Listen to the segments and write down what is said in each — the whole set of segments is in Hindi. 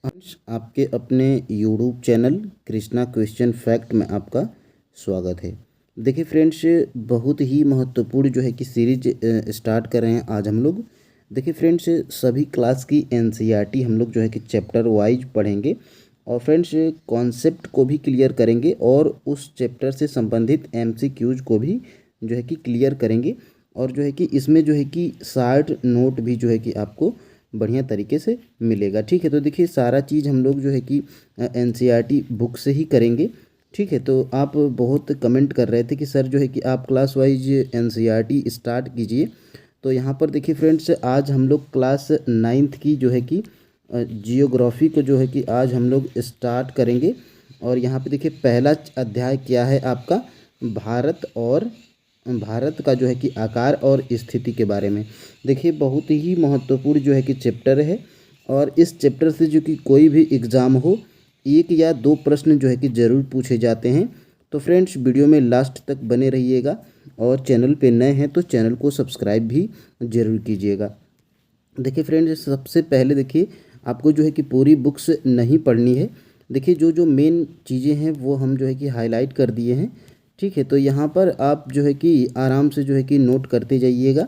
फ्रेंड्स, आपके अपने YouTube channel Krishna question fact में आपका स्वागत है। देखिए फ्रेंड्स, बहुत ही महत्वपूर्ण जो है कि सीरीज स्टार्ट कर रहे हैं आज हम लोग। देखिए फ्रेंड्स, सभी क्लास की एनसीईआरटी हम लोग जो है कि चैप्टर वाइज पढ़ेंगे और फ्रेंड्स कॉन्सेप्ट को भी क्लियर करेंगे और उस चैप्टर से संबंधित एमसीक्यूज को भी जो है कि क्लियर करेंगे। और जो है कि इसमें जो है कि शार्ट नोट भी जो है कि आपको बढ़िया तरीके से मिलेगा। ठीक है, तो देखिए सारा चीज़ हम लोग जो है कि एनसीईआरटी बुक से ही करेंगे। ठीक है, तो आप बहुत कमेंट कर रहे थे कि सर जो है कि आप क्लास वाइज एनसीईआरटी स्टार्ट कीजिए। तो यहाँ पर देखिए फ्रेंड्स, आज हम लोग क्लास 9th की जो है कि जियोग्राफी को जो है कि आज हम लोग स्टार्ट करेंगे। और यहाँ पे देखिए पहला अध्याय क्या है आपका, भारत का जो है कि आकार और स्थिति के बारे में। देखिए बहुत ही महत्वपूर्ण जो है कि चैप्टर है और इस चैप्टर से जो कि कोई भी एग्ज़ाम हो, एक या दो प्रश्न जो है कि ज़रूर पूछे जाते हैं। तो फ्रेंड्स वीडियो में लास्ट तक बने रहिएगा और चैनल पे नए हैं तो चैनल को सब्सक्राइब भी ज़रूर कीजिएगा। देखिए फ्रेंड्स, सबसे पहले देखिए आपको जो है कि पूरी बुक्स नहीं पढ़नी है। देखिए जो जो मेन चीज़ें हैं वो हम जो है कि हाईलाइट कर दिए हैं। ठीक है, तो यहाँ पर आप जो है कि आराम से जो है कि नोट करते जाइएगा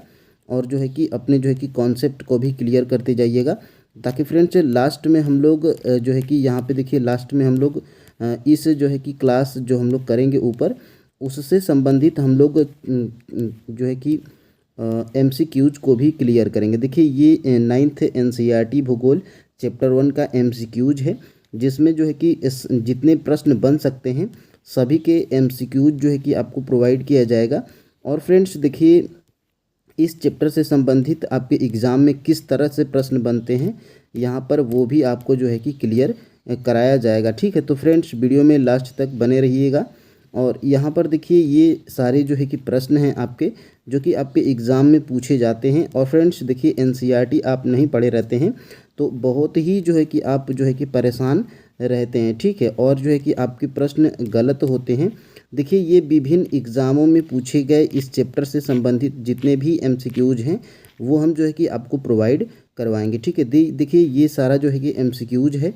और जो है कि अपने जो है कि कॉन्सेप्ट को भी क्लियर करते जाइएगा, ताकि फ्रेंड्स लास्ट में हम लोग जो है कि यहाँ पे देखिए लास्ट में हम लोग इस जो है कि क्लास जो हम लोग करेंगे ऊपर, उससे संबंधित हम लोग जो है कि एमसीक्यूज को भी क्लियर करेंगे। देखिए ये 9th एनसीईआरटी भूगोल चैप्टर 1 का एमसीक्यूज है, जिसमें जो है कि जितने प्रश्न बन सकते हैं सभी के एमसीक्यूज जो है कि आपको प्रोवाइड किया जाएगा। और फ्रेंड्स देखिए इस चैप्टर से संबंधित आपके एग्ज़ाम में किस तरह से प्रश्न बनते हैं यहाँ पर वो भी आपको जो है कि क्लियर कराया जाएगा। ठीक है, तो फ्रेंड्स वीडियो में लास्ट तक बने रहिएगा। और यहाँ पर देखिए ये सारे जो है कि प्रश्न हैं आपके, जो कि आपके एग्ज़ाम में पूछे जाते हैं। और फ्रेंड्स देखिए एनसीईआरटी आप नहीं पढ़े रहते हैं तो बहुत ही जो है कि आप जो है कि परेशान रहते हैं। ठीक है, और जो है कि आपके प्रश्न गलत होते हैं। देखिए ये विभिन्न एग्ज़ामों में पूछे गए इस चैप्टर से संबंधित जितने भी एमसीक्यूज हैं वो हम जो है कि आपको प्रोवाइड करवाएंगे। ठीक है, देखिए ये सारा जो है कि एमसीक्यूज है।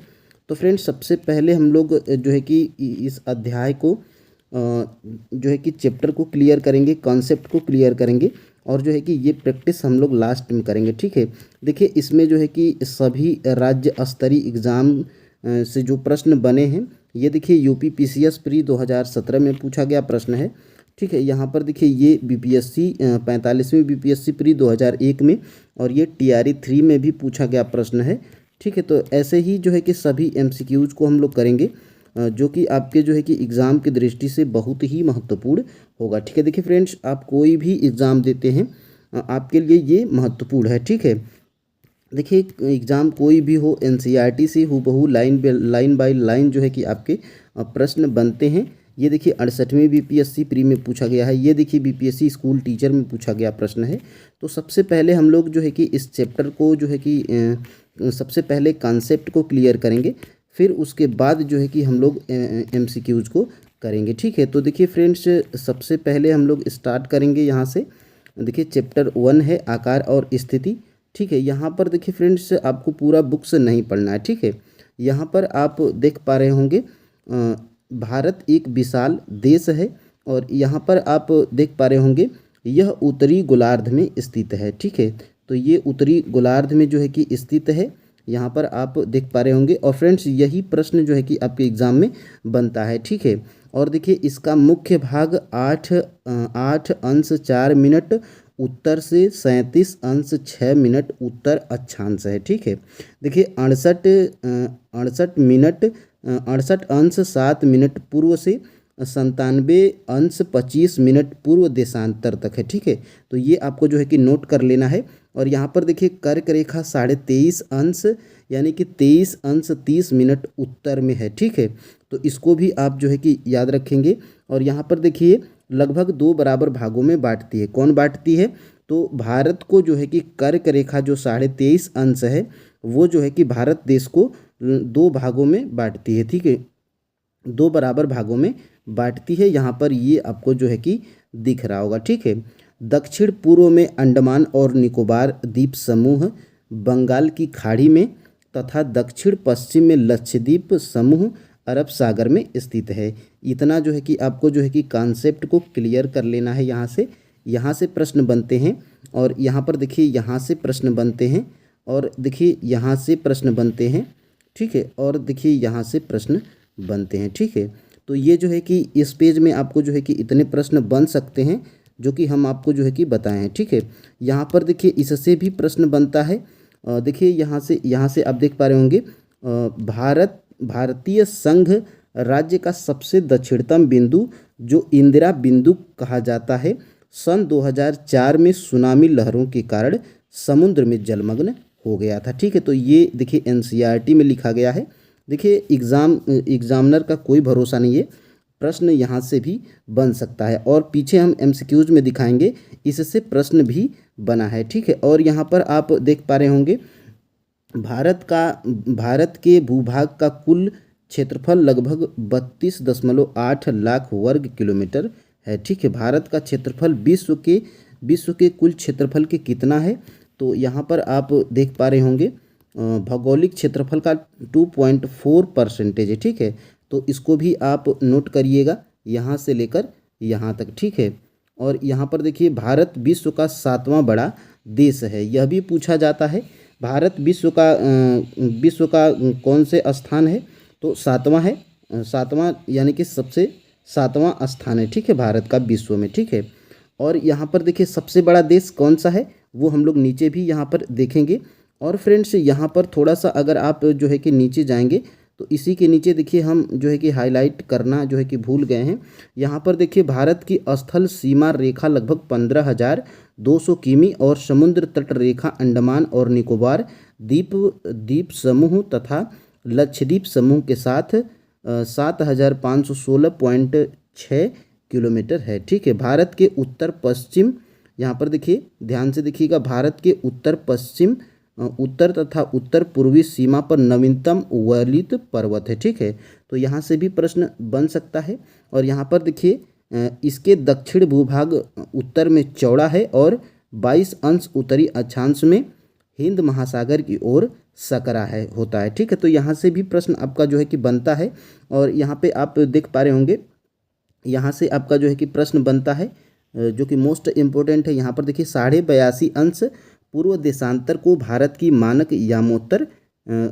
तो फ्रेंड्स सबसे पहले हम लोग जो है कि इस अध्याय को जो है कि चैप्टर को क्लियर करेंगे, कॉन्सेप्ट को क्लियर करेंगे और जो है कि ये प्रैक्टिस हम लोग लास्ट में करेंगे। ठीक है, देखिए इसमें जो है कि सभी राज्य स्तरीय एग्ज़ाम से जो प्रश्न बने हैं, ये देखिए यूपी पीसीएस प्री 2017 में पूछा गया प्रश्न है। ठीक है, यहाँ पर देखिए ये बीपीएससी 45वीं बीपीएससी प्री 2001 में और ये टीआरई 3 में भी पूछा गया प्रश्न है। ठीक है, तो ऐसे ही जो है कि सभी एमसीक्यूज को हम लोग करेंगे जो कि आपके जो है कि एग्ज़ाम की दृष्टि से बहुत ही महत्वपूर्ण होगा। ठीक है, देखिए फ्रेंड्स आप कोई भी एग्ज़ाम देते हैं आपके लिए ये महत्वपूर्ण है। ठीक है, देखिए एग्ज़ाम कोई भी हो एनसीईआरटी से हूबहू लाइन बाय लाइन जो है कि आपके प्रश्न बनते हैं। ये देखिए 68वीं बीपीएससी प्री में पूछा गया है, ये देखिए बीपीएससी स्कूल टीचर में पूछा गया प्रश्न है। तो सबसे पहले हम लोग जो है कि इस चैप्टर को जो है कि सबसे पहले कॉन्सेप्ट को क्लियर करेंगे, फिर उसके बाद जो है कि हम लोग एमसीक्यूज को करेंगे। ठीक है, तो देखिए फ्रेंड्स सबसे पहले हम लोग स्टार्ट करेंगे यहाँ से। देखिए चैप्टर 1 है आकार और स्थिति। ठीक है, यहाँ पर देखिए फ्रेंड्स आपको पूरा बुक्स नहीं पढ़ना है। ठीक है, यहाँ पर आप देख पा रहे होंगे भारत एक विशाल देश है और यहाँ पर आप देख पा रहे होंगे यह उत्तरी गोलार्ध में स्थित है। ठीक है, तो ये उत्तरी गोलार्ध में जो है कि स्थित है, यहाँ पर आप देख पा रहे होंगे। और फ्रेंड्स यही प्रश्न जो है कि आपके एग्ज़ाम में बनता है। ठीक है, और देखिए इसका मुख्य भाग 8 अंश 4 मिनट उत्तर से 37 अंश 6 मिनट उत्तर अक्षांश है। ठीक है, देखिए 68 अंश 7 मिनट पूर्व से 97 अंश 25 मिनट पूर्व देशांतर तक है। ठीक है, तो ये आपको जो है कि नोट कर लेना है। और यहाँ पर देखिए कर्क रेखा 23.5 अंश यानी कि 23 अंश 30 मिनट उत्तर में है। ठीक है, तो इसको भी आप जो है कि याद रखेंगे। और यहाँ पर देखिए लगभग 2 बराबर भागों में बांटती है। कौन बांटती है? तो भारत को जो है कि कर्क रेखा जो 23.5 अंश है वो जो है कि भारत देश को 2 भागों में बांटती है। ठीक है, 2 बराबर भागों में बांटती है। यहाँ पर ये आपको जो है कि दिख रहा होगा। ठीक है, दक्षिण पूर्व में अंडमान और निकोबार द्वीप समूह, बंगाल की खाड़ी में तथा दक्षिण पश्चिम में लक्षद्वीप समूह अरब सागर में स्थित है। इतना जो है कि आपको जो है कि कॉन्सेप्ट को क्लियर कर लेना है। यहाँ से प्रश्न बनते हैं और यहाँ पर देखिए यहाँ से प्रश्न बनते हैं और देखिए यहाँ से प्रश्न बनते हैं, ठीक है, और देखिए यहाँ से प्रश्न बनते हैं, ठीक है। तो ये जो है कि इस पेज में आपको जो है कि इतने प्रश्न बन सकते हैं जो कि हम आपको जो है कि बताएं हैं, ठीक है। यहाँ पर देखिए इससे भी प्रश्न बनता है। देखिए यहाँ से आप देख पा रहे होंगे भारतीय संघ राज्य का सबसे दक्षिणतम बिंदु जो इंदिरा बिंदु कहा जाता है, सन 2004 में सुनामी लहरों के कारण समुद्र में जलमग्न हो गया था, ठीक है। तो ये देखिए एनसीईआरटी में लिखा गया है। देखिए एग्जामिनर का कोई भरोसा नहीं है, प्रश्न यहाँ से भी बन सकता है और पीछे हम एमसीक्यूज में दिखाएंगे इससे प्रश्न भी बना है, ठीक है। और यहाँ पर आप देख पा रहे होंगे भारत के भूभाग का कुल क्षेत्रफल लगभग 32.8 लाख वर्ग किलोमीटर है, ठीक है। भारत का क्षेत्रफल विश्व के कुल क्षेत्रफल के कितना है, तो यहाँ पर आप देख पा रहे होंगे भौगोलिक क्षेत्रफल का 2.4% है, ठीक है। तो इसको भी आप नोट करिएगा यहाँ से लेकर यहाँ तक, ठीक है। और यहाँ पर देखिए भारत विश्व का 7वां बड़ा देश है, यह भी पूछा जाता है। भारत विश्व का कौन से स्थान है, तो 7वां है, 7वां यानी कि सबसे 7वां स्थान है, ठीक है, भारत का विश्व में, ठीक है। और यहाँ पर देखिए सबसे बड़ा देश कौन सा है वो हम लोग नीचे भी यहाँ पर देखेंगे। और फ्रेंड्स यहाँ पर थोड़ा सा अगर आप जो है कि नीचे जाएंगे तो इसी के नीचे देखिए हम जो है कि हाईलाइट करना जो है कि भूल गए हैं। यहाँ पर देखिए भारत की स्थल सीमा रेखा लगभग 15,200 किमी और समुद्र तट रेखा अंडमान और निकोबार द्वीप समूह तथा लक्षद्वीप समूह के साथ 7,516.6 किलोमीटर है, ठीक है। भारत के उत्तर पश्चिम, यहाँ पर देखिए ध्यान से देखिएगा, भारत के उत्तर पश्चिम, उत्तर तथा उत्तर पूर्वी सीमा पर नवीनतम वलित पर्वत है, ठीक है। तो यहाँ से भी प्रश्न बन सकता है। और यहाँ पर देखिए इसके दक्षिण भूभाग उत्तर में चौड़ा है और 22 अंश उत्तरी अक्षांश में हिंद महासागर की ओर सकरा होता है, ठीक है। तो यहाँ से भी प्रश्न आपका जो है कि बनता है। और यहाँ पे आप देख पा रहे होंगे यहाँ से आपका जो है कि प्रश्न बनता है जो कि मोस्ट इम्पोर्टेंट है। यहाँ पर देखिए 82.5 अंश पूर्व देशांतर को भारत की मानक यामोत्तर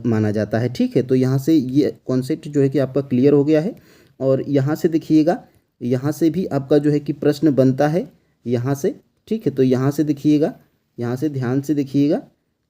माना जाता है, ठीक है। तो यहाँ से ये कॉन्सेप्ट जो है कि आपका क्लियर हो गया है। और यहाँ से देखिएगा यहाँ से भी आपका जो है कि प्रश्न बनता है यहाँ से, ठीक है। तो यहाँ से देखिएगा, यहाँ से ध्यान से देखिएगा,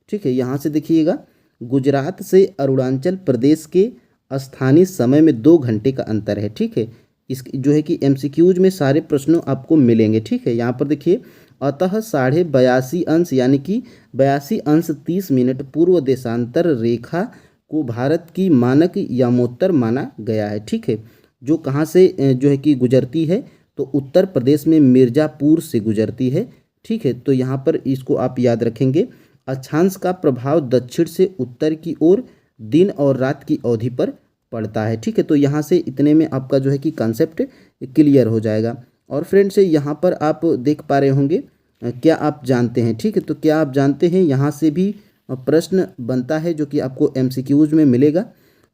ठीक है। यहाँ से देखिएगा गुजरात से अरुणाचल प्रदेश के स्थानीय समय में 2 घंटे का अंतर है, ठीक है। इस जो है कि एमसीक्यूज में सारे प्रश्नों आपको मिलेंगे, ठीक है। यहाँ पर देखिए अतः 82.5 अंश यानी कि 82 अंश 30 मिनट पूर्व देशांतर रेखा को भारत की मानक यामोत्तर माना गया है, ठीक है। जो कहाँ से जो है कि गुजरती है, तो उत्तर प्रदेश में मिर्ज़ापुर से गुजरती है, ठीक है। तो यहाँ पर इसको आप याद रखेंगे। अक्षांश का प्रभाव दक्षिण से उत्तर की ओर दिन और रात की अवधि पर पड़ता है, ठीक है। तो यहाँ से इतने में आपका जो है कि कॉन्सेप्ट क्लियर हो जाएगा। और फ्रेंड्स यहाँ पर आप देख पा रहे होंगे क्या आप जानते हैं, ठीक है। तो क्या आप जानते हैं यहाँ से भी प्रश्न बनता है जो कि आपको एमसीक्यूज में मिलेगा।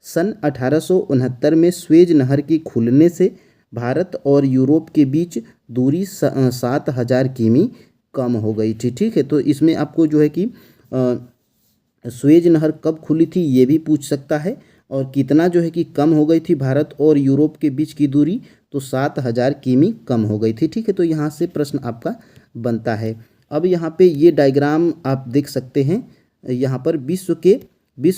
सन 1869 में स्वेज नहर के खुलने से भारत और यूरोप के बीच दूरी 7,000 किमी कम हो गई थी, ठीक है। तो इसमें आपको जो है कि स्वेज नहर कब खुली थी ये भी पूछ सकता है और कितना जो है कि कम हो गई थी भारत और यूरोप के बीच की दूरी, तो 7,000 किमी कम हो गई थी, ठीक है। तो यहाँ से प्रश्न आपका बनता है। अब यहाँ पे ये डायग्राम आप देख सकते हैं, यहाँ पर विश्व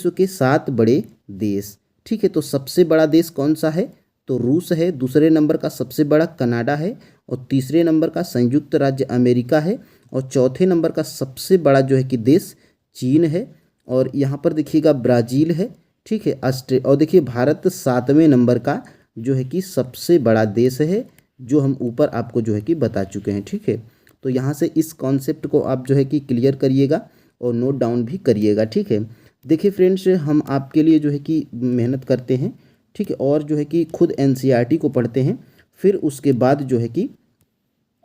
के 7 बड़े देश, ठीक है। तो सबसे बड़ा देश कौन सा है, तो रूस है। दूसरे नंबर का सबसे बड़ा कनाडा है और तीसरे नंबर का संयुक्त राज्य अमेरिका है और चौथे नंबर का सबसे बड़ा जो है कि देश चीन है। और यहाँ पर देखिएगा ब्राज़ील है, ठीक है, और देखिए भारत 7वें नंबर का जो है कि सबसे बड़ा देश है, जो हम ऊपर आपको जो है कि बता चुके हैं, ठीक है। तो यहाँ से इस कॉन्सेप्ट को आप जो है कि क्लियर करिएगा और नोट डाउन भी करिएगा, ठीक है। देखिए फ्रेंड्स हम आपके लिए जो है कि मेहनत करते हैं, ठीक है, और जो है कि खुद एनसीईआरटी को पढ़ते हैं, फिर उसके बाद जो है कि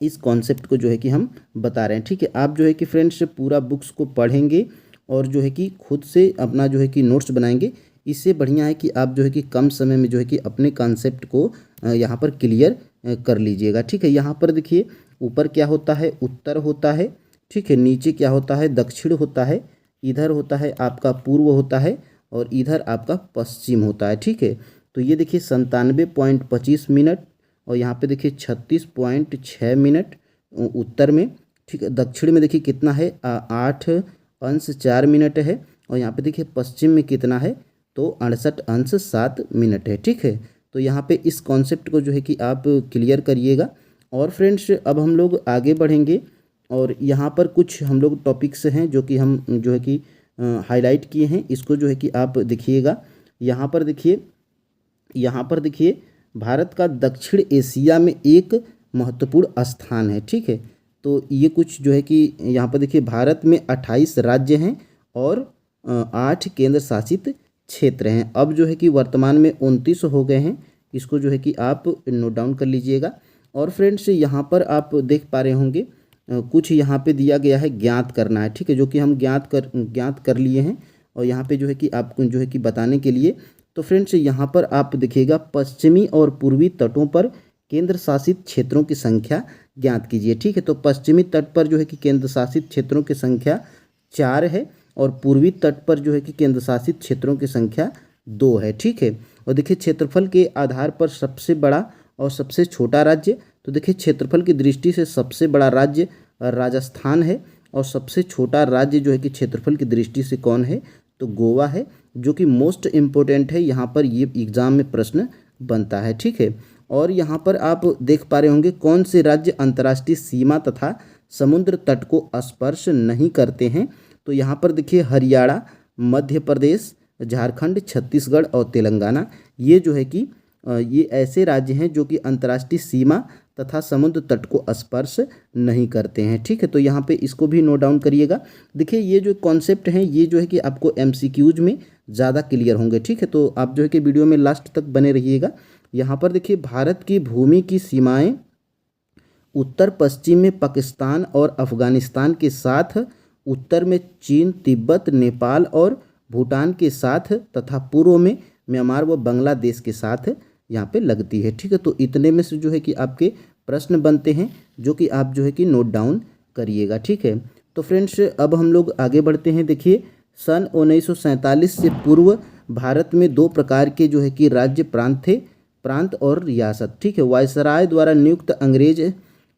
इस कॉन्सेप्ट को जो है कि हम बता रहे हैं, ठीक है। आप जो है कि फ्रेंड्स पूरा बुक्स को पढ़ेंगे और जो है कि खुद से अपना जो है कि नोट्स बनाएंगे। इससे बढ़िया है कि आप जो है कि कम समय में जो है कि अपने कॉन्सेप्ट को यहाँ पर क्लियर कर लीजिएगा। ठीक है, यहाँ पर देखिए ऊपर क्या होता है, उत्तर होता है। ठीक है, नीचे क्या होता है, दक्षिण होता है। इधर होता है आपका पूर्व होता है और इधर आपका पश्चिम होता है। ठीक है, तो ये देखिए 97.25 मिनट और यहाँ पे देखिए 36.6 मिनट उत्तर में। ठीक है, दक्षिण में देखिए कितना है, 8 अंश 4 मिनट है और यहाँ पे देखिए पश्चिम में कितना है, तो 68 अंश 7 मिनट है। ठीक है, तो यहाँ पे इस कॉन्सेप्ट को जो है कि आप क्लियर करिएगा। और फ्रेंड्स अब हम लोग आगे बढ़ेंगे और यहाँ पर कुछ हम लोग टॉपिक्स हैं जो कि हम जो है कि हाईलाइट किए हैं, इसको जो है कि आप देखिएगा। यहाँ पर देखिए भारत का दक्षिण एशिया में एक महत्वपूर्ण स्थान है। ठीक है, तो ये कुछ जो है कि यहाँ पर देखिए भारत में 28 राज्य हैं और 8 केंद्र शासित क्षेत्र हैं। अब जो है कि वर्तमान में 29 हो गए हैं, इसको जो है कि आप नोट डाउन कर लीजिएगा। और फ्रेंड्स यहाँ पर आप देख पा रहे होंगे कुछ यहाँ पे दिया गया है, ज्ञात करना है। ठीक है, जो कि हम ज्ञात कर लिए हैं और यहाँ पे जो है कि आपको जो है कि बताने के लिए। तो फ्रेंड्स यहाँ पर आप देखिएगा पश्चिमी और पूर्वी तटों पर केंद्र शासित क्षेत्रों की संख्या ज्ञात कीजिए। ठीक है, तो पश्चिमी तट पर जो है कि केंद्र शासित क्षेत्रों की संख्या 4 है और पूर्वी तट पर जो है कि केंद्र शासित क्षेत्रों की संख्या 2 है। ठीक है, और देखिए क्षेत्रफल के आधार पर सबसे बड़ा और सबसे छोटा राज्य। तो देखिए क्षेत्रफल की दृष्टि से सबसे बड़ा राज्य राजस्थान है और सबसे छोटा राज्य जो है कि क्षेत्रफल की दृष्टि से कौन है, तो गोवा है, जो कि मोस्ट इम्पोर्टेंट है। यहाँ पर ये एग्ज़ाम में प्रश्न बनता है। ठीक है, और यहाँ पर आप देख पा रहे होंगे कौन से राज्य अंतर्राष्ट्रीय सीमा तथा समुद्र तट को स्पर्श नहीं करते हैं। तो यहाँ पर देखिए हरियाणा, मध्य प्रदेश, झारखंड, छत्तीसगढ़ और तेलंगाना, ये जो है कि ये ऐसे राज्य हैं जो कि अंतर्राष्ट्रीय सीमा तथा समुद्र तट को स्पर्श नहीं करते हैं। ठीक है, तो यहाँ पे इसको भी नोट डाउन करिएगा। देखिए ये जो कॉन्सेप्ट हैं ये जो है कि आपको MCQs में ज़्यादा क्लियर होंगे। ठीक है, तो आप जो है कि वीडियो में लास्ट तक बने रहिएगा। यहाँ पर देखिए भारत की भूमि की सीमाएं उत्तर पश्चिम में पाकिस्तान और अफगानिस्तान के साथ, उत्तर में चीन, तिब्बत, नेपाल और भूटान के साथ तथा पूर्व में म्यांमार व बांग्लादेश के साथ यहाँ पे लगती है। ठीक है, तो इतने में से जो है कि आपके प्रश्न बनते हैं जो कि आप जो है कि नोट डाउन करिएगा। ठीक है, तो फ्रेंड्स अब हम लोग आगे बढ़ते हैं। देखिए सन 1947 से पूर्व भारत में 2 प्रकार के जो है कि राज्य प्रांत थे, प्रांत और रियासत। ठीक है, वायसराय द्वारा नियुक्त अंग्रेज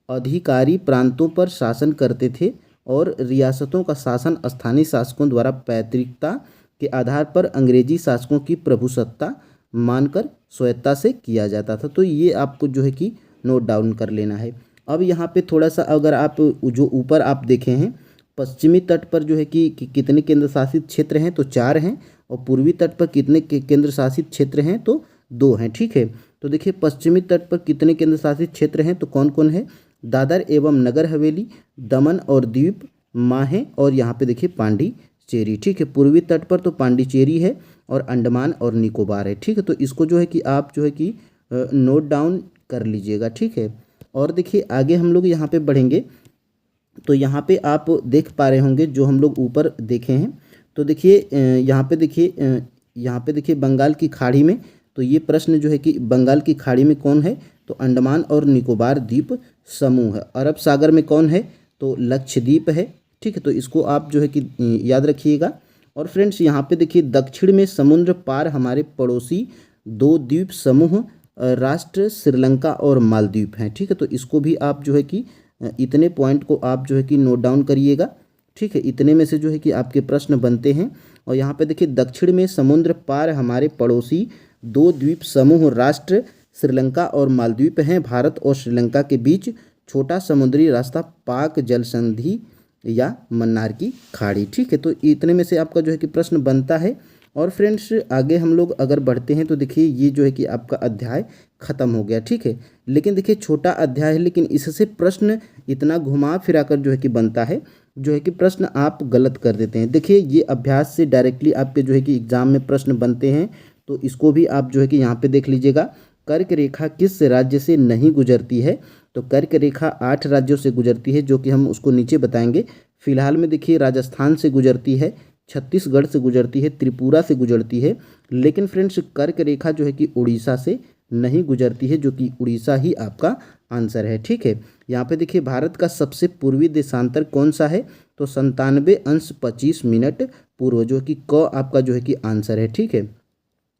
अधिकारी प्रांतों पर शासन करते थे और रियासतों का शासन स्थानीय शासकों द्वारा पैतृकता के आधार पर अंग्रेजी शासकों की प्रभुसत्ता मानकर स्वायत्ता से किया जाता था। तो ये आपको जो है कि नोट डाउन कर लेना है। अब यहाँ पे थोड़ा सा अगर आप जो ऊपर आप देखे हैं पश्चिमी तट पर जो है कि कितने केंद्र शासित क्षेत्र हैं, तो 4 हैं और पूर्वी तट पर कितने केंद्र शासित क्षेत्र हैं, तो 2 हैं। ठीक है, तो देखिए पश्चिमी तट पर कितने केंद्र शासित क्षेत्र हैं, तो कौन कौन है, दादर एवं नगर हवेली, दमन और दीव, माहे और यहाँ पे देखिए पांडिचेरी। ठीक है, पूर्वी तट पर तो पांडिचेरी है और अंडमान और निकोबार है। ठीक है, तो इसको जो है कि आप जो है कि नोट डाउन कर लीजिएगा। ठीक है, और देखिए आगे हम लोग यहाँ पे बढ़ेंगे तो यहाँ पे आप देख पा रहे होंगे जो हम लोग ऊपर देखे हैं। तो देखिए यहाँ पे देखिए बंगाल की खाड़ी में, तो ये प्रश्न जो है कि बंगाल की खाड़ी में कौन है, तो अंडमान और निकोबार द्वीप समूह है। अरब सागर में कौन है, तो लक्षद्वीप है। ठीक है, तो इसको आप जो है कि याद रखिएगा। और फ्रेंड्स यहाँ पे देखिए दक्षिण में समुद्र पार हमारे पड़ोसी 2 द्वीप समूह राष्ट्र श्रीलंका और मालदीव हैं। ठीक है, तो इसको भी आप जो है कि इतने पॉइंट को आप जो है कि नोट डाउन करिएगा। ठीक है, इतने में से जो है कि आपके प्रश्न बनते हैं। और यहाँ पे देखिए दक्षिण में समुद्र पार हमारे पड़ोसी 2 द्वीप समूह राष्ट्र श्रीलंका और मालदीव हैं। भारत और श्रीलंका के बीच छोटा समुद्री रास्ता पाक जल संधि या मन्नार की खाड़ी। ठीक है, तो इतने में से आपका जो है कि प्रश्न बनता है। और फ्रेंड्स आगे हम लोग अगर बढ़ते हैं तो देखिए ये जो है कि आपका अध्याय ख़त्म हो गया। ठीक है, लेकिन देखिए छोटा अध्याय है लेकिन इससे प्रश्न इतना घुमा फिरा कर जो है कि बनता है, जो है कि प्रश्न आप गलत कर देते हैं। देखिए ये अभ्यास से डायरेक्टली आपके जो है कि एग्जाम में प्रश्न बनते हैं, तो इसको भी आप जो है कि यहाँ पे देख लीजिएगा। कर्क रेखा किस राज्य से नहीं गुजरती है, तो कर्क रेखा 8 राज्यों से गुजरती है, जो कि हम उसको नीचे बताएंगे। फिलहाल में देखिए राजस्थान से गुजरती है, छत्तीसगढ़ से गुजरती है, त्रिपुरा से गुजरती है, लेकिन फ्रेंड्स कर्क रेखा जो है कि उड़ीसा से नहीं गुजरती है, जो कि उड़ीसा ही आपका आंसर है। ठीक है, यहाँ पे देखिए भारत का सबसे पूर्वी देशांतर कौन सा है, तो 97 × 25 पूर्व, जो कि क आपका जो है कि आंसर है। ठीक है,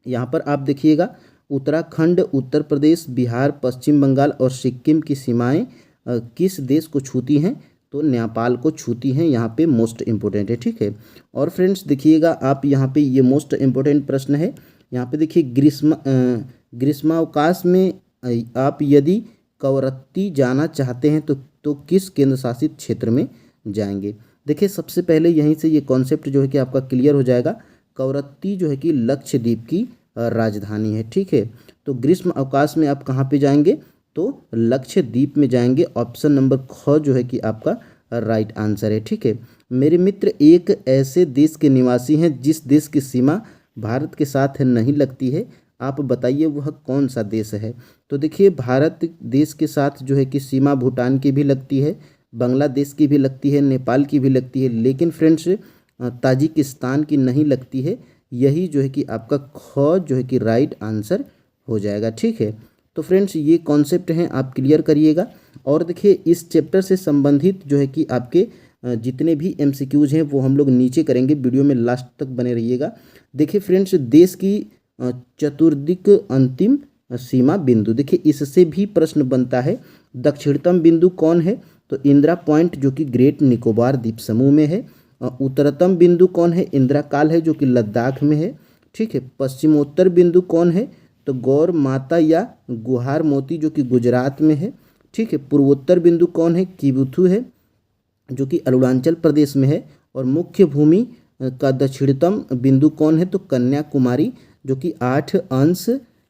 यहाँ पर आप देखिएगा उत्तराखंड, उत्तर प्रदेश, बिहार, पश्चिम बंगाल और सिक्किम की सीमाएं किस देश को छूती हैं, तो नेपाल को छूती हैं। यहाँ पे मोस्ट इम्पोर्टेंट है। ठीक है, और फ्रेंड्स देखिएगा आप यहाँ पे ये मोस्ट इम्पोर्टेंट प्रश्न है। यहाँ पे देखिए ग्रीष्मावकाश में आप यदि कवरत्ती जाना चाहते हैं तो किस केंद्र शासित क्षेत्र में जाएंगे। देखिए सबसे पहले यहीं से ये कॉन्सेप्ट जो है कि आपका क्लियर हो जाएगा। कवरत्ती जो है कि लक्षद्वीप की राजधानी है। ठीक है, तो ग्रीष्म अवकाश में आप कहाँ पे जाएंगे, तो लक्षद्वीप में जाएंगे। ऑप्शन नंबर ख जो है कि आपका राइट आंसर है। ठीक है, मेरे मित्र एक ऐसे देश के निवासी हैं जिस देश की सीमा भारत के साथ नहीं लगती है, आप बताइए वह कौन सा देश है। तो देखिए भारत देश के साथ जो है कि सीमा भूटान की भी लगती है, बांग्लादेश की भी लगती है, नेपाल की भी लगती है, लेकिन फ्रेंड्स ताजिकिस्तान की नहीं लगती है। यही जो है कि आपका ख जो है कि राइट आंसर हो जाएगा। ठीक है, तो फ्रेंड्स ये कॉन्सेप्ट हैं, आप क्लियर करिएगा। और देखिए इस चैप्टर से संबंधित जो है कि आपके जितने भी एमसीक्यूज हैं वो हम लोग नीचे करेंगे, वीडियो में लास्ट तक बने रहिएगा। देखिए फ्रेंड्स देश की चतुर्दिक अंतिम सीमा बिंदु, देखिए इससे भी प्रश्न बनता है। दक्षिणतम बिंदु कौन है, तो इंदिरा पॉइंट जो कि ग्रेट निकोबार द्वीप समूह में है। उत्तरतम बिंदु कौन है, इंदिरा काल है जो कि लद्दाख में है। ठीक है, पश्चिमोत्तर बिंदु कौन है, तो गौर माता या गुहार मोती जो कि गुजरात में है। ठीक है, पूर्वोत्तर बिंदु कौन है, किबुथु है जो कि अरुणाचल प्रदेश में है। और मुख्य भूमि का दक्षिणतम बिंदु कौन है, तो कन्याकुमारी जो कि 8 अंश,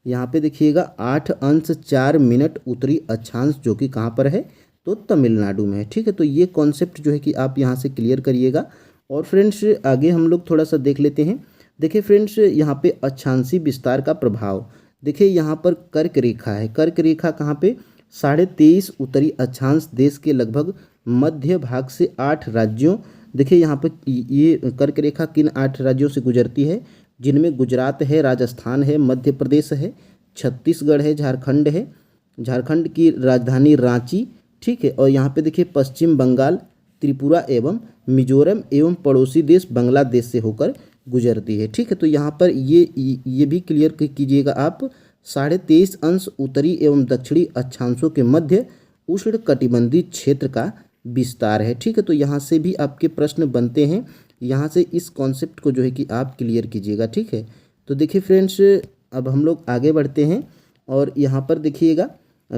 यहाँ पे देखिएगा 8 अंश 4 मिनट उत्तरी अक्षांश जो कि कहाँ पर है, तो तमिलनाडु में है। ठीक है, तो ये कॉन्सेप्ट जो है कि आप यहाँ से क्लियर करिएगा। और फ्रेंड्स आगे हम लोग थोड़ा सा देख लेते हैं। देखिए फ्रेंड्स यहाँ पे अक्षांशी विस्तार का प्रभाव, देखिए यहाँ पर कर्क रेखा है। कर्क रेखा कहाँ पे, 23.5 उत्तरी अक्षांश देश के लगभग मध्य भाग से 8 राज्यों, देखिए यहाँ पर ये कर्क रेखा किन 8 राज्यों से गुजरती है, जिनमें गुजरात है, राजस्थान है, मध्य प्रदेश है, छत्तीसगढ़ है, झारखंड है, झारखंड की राजधानी रांची। ठीक है, और यहाँ पे देखिए पश्चिम बंगाल, त्रिपुरा एवं मिजोरम एवं पड़ोसी देश बांग्लादेश से होकर गुजरती है। ठीक है, तो यहाँ पर ये भी क्लियर कीजिएगा आप। 23.5 अंश उत्तरी एवं दक्षिणी अक्षांशों के मध्य उष्ण कटिबंधीय क्षेत्र का विस्तार है। ठीक है, तो यहाँ से भी आपके प्रश्न बनते हैं, यहाँ से इस कॉन्सेप्ट को जो है कि आप क्लियर कीजिएगा। ठीक है, तो देखिए फ्रेंड्स अब हम लोग आगे बढ़ते हैं। और यहाँ पर देखिएगा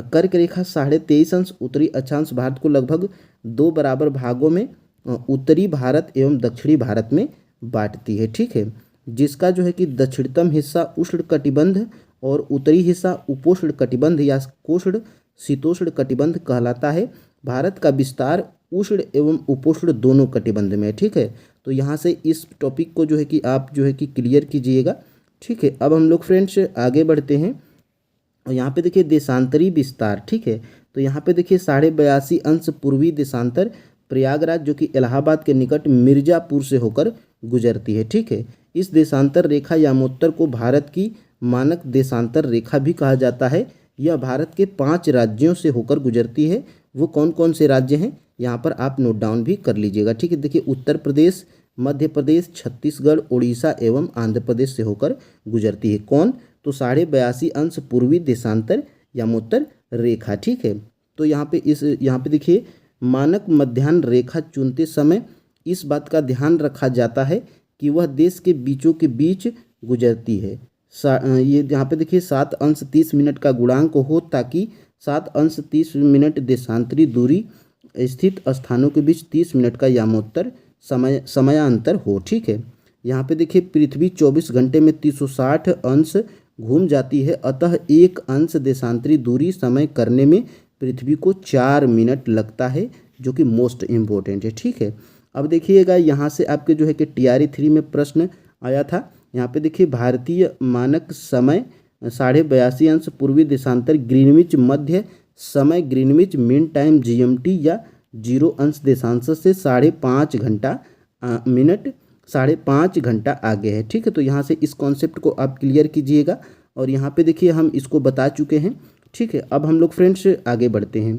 कर्क रेखा 23.5 अंश उत्तरी अक्षांश भारत को लगभग 2 बराबर भागों में उत्तरी भारत एवं दक्षिणी भारत में बांटती है। ठीक है, जिसका जो है कि दक्षिणतम हिस्सा उष्ण कटिबंध और उत्तरी हिस्सा उपोष्ण कटिबंध या कोष्ण शीतोष्ण कटिबंध कहलाता है। भारत का विस्तार उष्ण एवं उपोष्ण दोनों कटिबंध में है। ठीक है, तो यहाँ से इस टॉपिक को जो है कि आप जो है कि क्लियर कीजिएगा। ठीक है, अब हम लोग फ्रेंड्स आगे बढ़ते हैं। और यहाँ पे देखिए देशांतरी विस्तार। ठीक है, तो यहाँ पे देखिए 82.5 अंश पूर्वी देशांतर प्रयागराज जो कि इलाहाबाद के निकट मिर्जापुर से होकर गुजरती है। ठीक है, इस देशांतर रेखा यामोत्तर को भारत की मानक देशांतर रेखा भी कहा जाता है। यह भारत के 5 राज्यों से होकर गुजरती है। वो कौन कौन से राज्य हैं, यहाँ पर आप नोट डाउन भी कर लीजिएगा। ठीक है, देखिए उत्तर प्रदेश, मध्य प्रदेश, छत्तीसगढ़, उड़ीसा एवं आंध्र प्रदेश से होकर गुजरती है। कौन, तो 82.5 अंश पूर्वी देशांतर यामोत्तर रेखा। ठीक है, तो यहाँ पे देखिए मानक मध्याह्न रेखा चुनते समय इस बात का ध्यान रखा जाता है कि वह देश के बीचों के बीच गुजरती है। ये यहाँ पे देखिए 7 अंश 30 मिनट का गुणांक हो, ताकि 7 अंश 30 मिनट देशांतरी दूरी स्थित स्थानों के बीच 30 मिनट का यामोत्तर समयांतर हो। ठीक है, यहाँ पे देखिए पृथ्वी 24 घंटे में 360 अंश घूम जाती है, अतः 1 अंश देशांतरी दूरी समय करने में पृथ्वी को 4 मिनट लगता है, जो कि मोस्ट इम्पोर्टेंट है। ठीक है, अब देखिएगा यहाँ से आपके जो है कि TRE 3 में प्रश्न आया था। यहाँ पे देखिए भारतीय मानक समय 82.5 अंश पूर्वी देशांतर ग्रीनविच मध्य समय ग्रीनविच मीन टाइम GMT या 0 अंश देशांश से 5.5 घंटा मिनट 5.5 घंटा आगे है। ठीक है, तो यहाँ से इस कॉन्सेप्ट को आप क्लियर कीजिएगा। और यहाँ पे देखिए हम इसको बता चुके हैं। ठीक है, अब हम लोग फ्रेंड्स आगे बढ़ते हैं।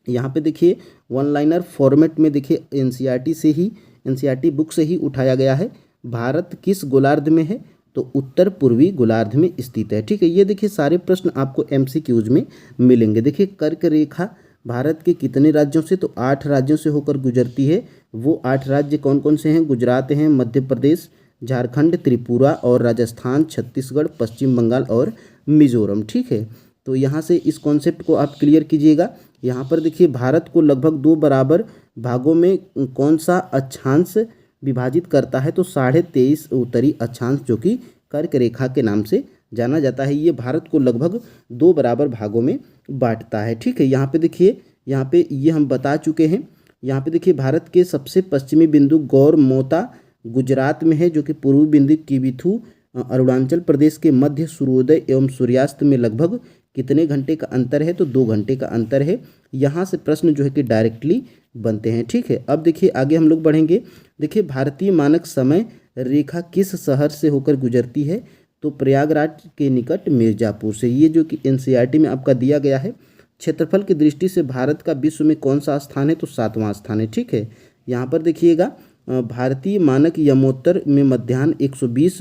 यहाँ पे देखिए वन लाइनर फॉर्मेट में देखिए एनसीईआरटी बुक से ही उठाया गया है। भारत किस गोलार्ध में है? तो उत्तर पूर्वी गोलार्ध में स्थित है। ठीक है, ये देखिए सारे प्रश्न आपको एमसीक्यूज में मिलेंगे। देखिए कर्क रेखा भारत के कितने राज्यों से? तो 8 राज्यों से होकर गुजरती है। वो 8 राज्य कौन कौन से हैं? गुजरात हैं, मध्य प्रदेश, झारखंड, त्रिपुरा और राजस्थान, छत्तीसगढ़, पश्चिम बंगाल और मिजोरम। ठीक है, तो यहाँ से इस कॉन्सेप्ट को आप क्लियर कीजिएगा। यहाँ पर देखिए भारत को लगभग 2 बराबर भागों में कौन सा अक्षांश विभाजित करता है? तो 23.5 उत्तरी अक्षांश, जो कि कर्क रेखा के नाम से जाना जाता है। ये भारत को लगभग 2 बराबर भागों में बांटता है। ठीक है, यहाँ पे देखिए, यहाँ पे ये हम बता चुके हैं। यहाँ पे देखिए भारत के सबसे पश्चिमी बिंदु गौरमोता गुजरात में है, जो कि पूर्वी बिंदु किबिथु अरुणाचल प्रदेश के मध्य सूर्योदय एवं सूर्यास्त में लगभग कितने घंटे का अंतर है? तो 2 घंटे का अंतर है। यहाँ से प्रश्न जो है कि डायरेक्टली बनते हैं। ठीक है, अब देखिए आगे हम लोग बढ़ेंगे। देखिए भारतीय मानक समय रेखा किस शहर से होकर गुजरती है? तो प्रयागराज के निकट मिर्ज़ापुर से। ये जो कि एनसीईआरटी में आपका दिया गया है। क्षेत्रफल की दृष्टि से भारत का विश्व में कौन सा स्थान है? तो 7वां स्थान है। ठीक है, यहाँ पर देखिएगा भारतीय मानक यमोत्तर में मध्याह्न 120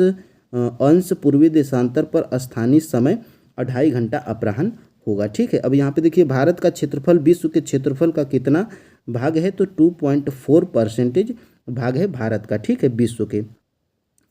अंश पूर्वी देशांतर पर स्थानीय समय 2.5 घंटा अपराह्न होगा। ठीक है, अब यहाँ पे देखिए भारत का क्षेत्रफल विश्व के क्षेत्रफल का कितना भाग है? तो 2.4% भाग है भारत का। ठीक है, विश्व के।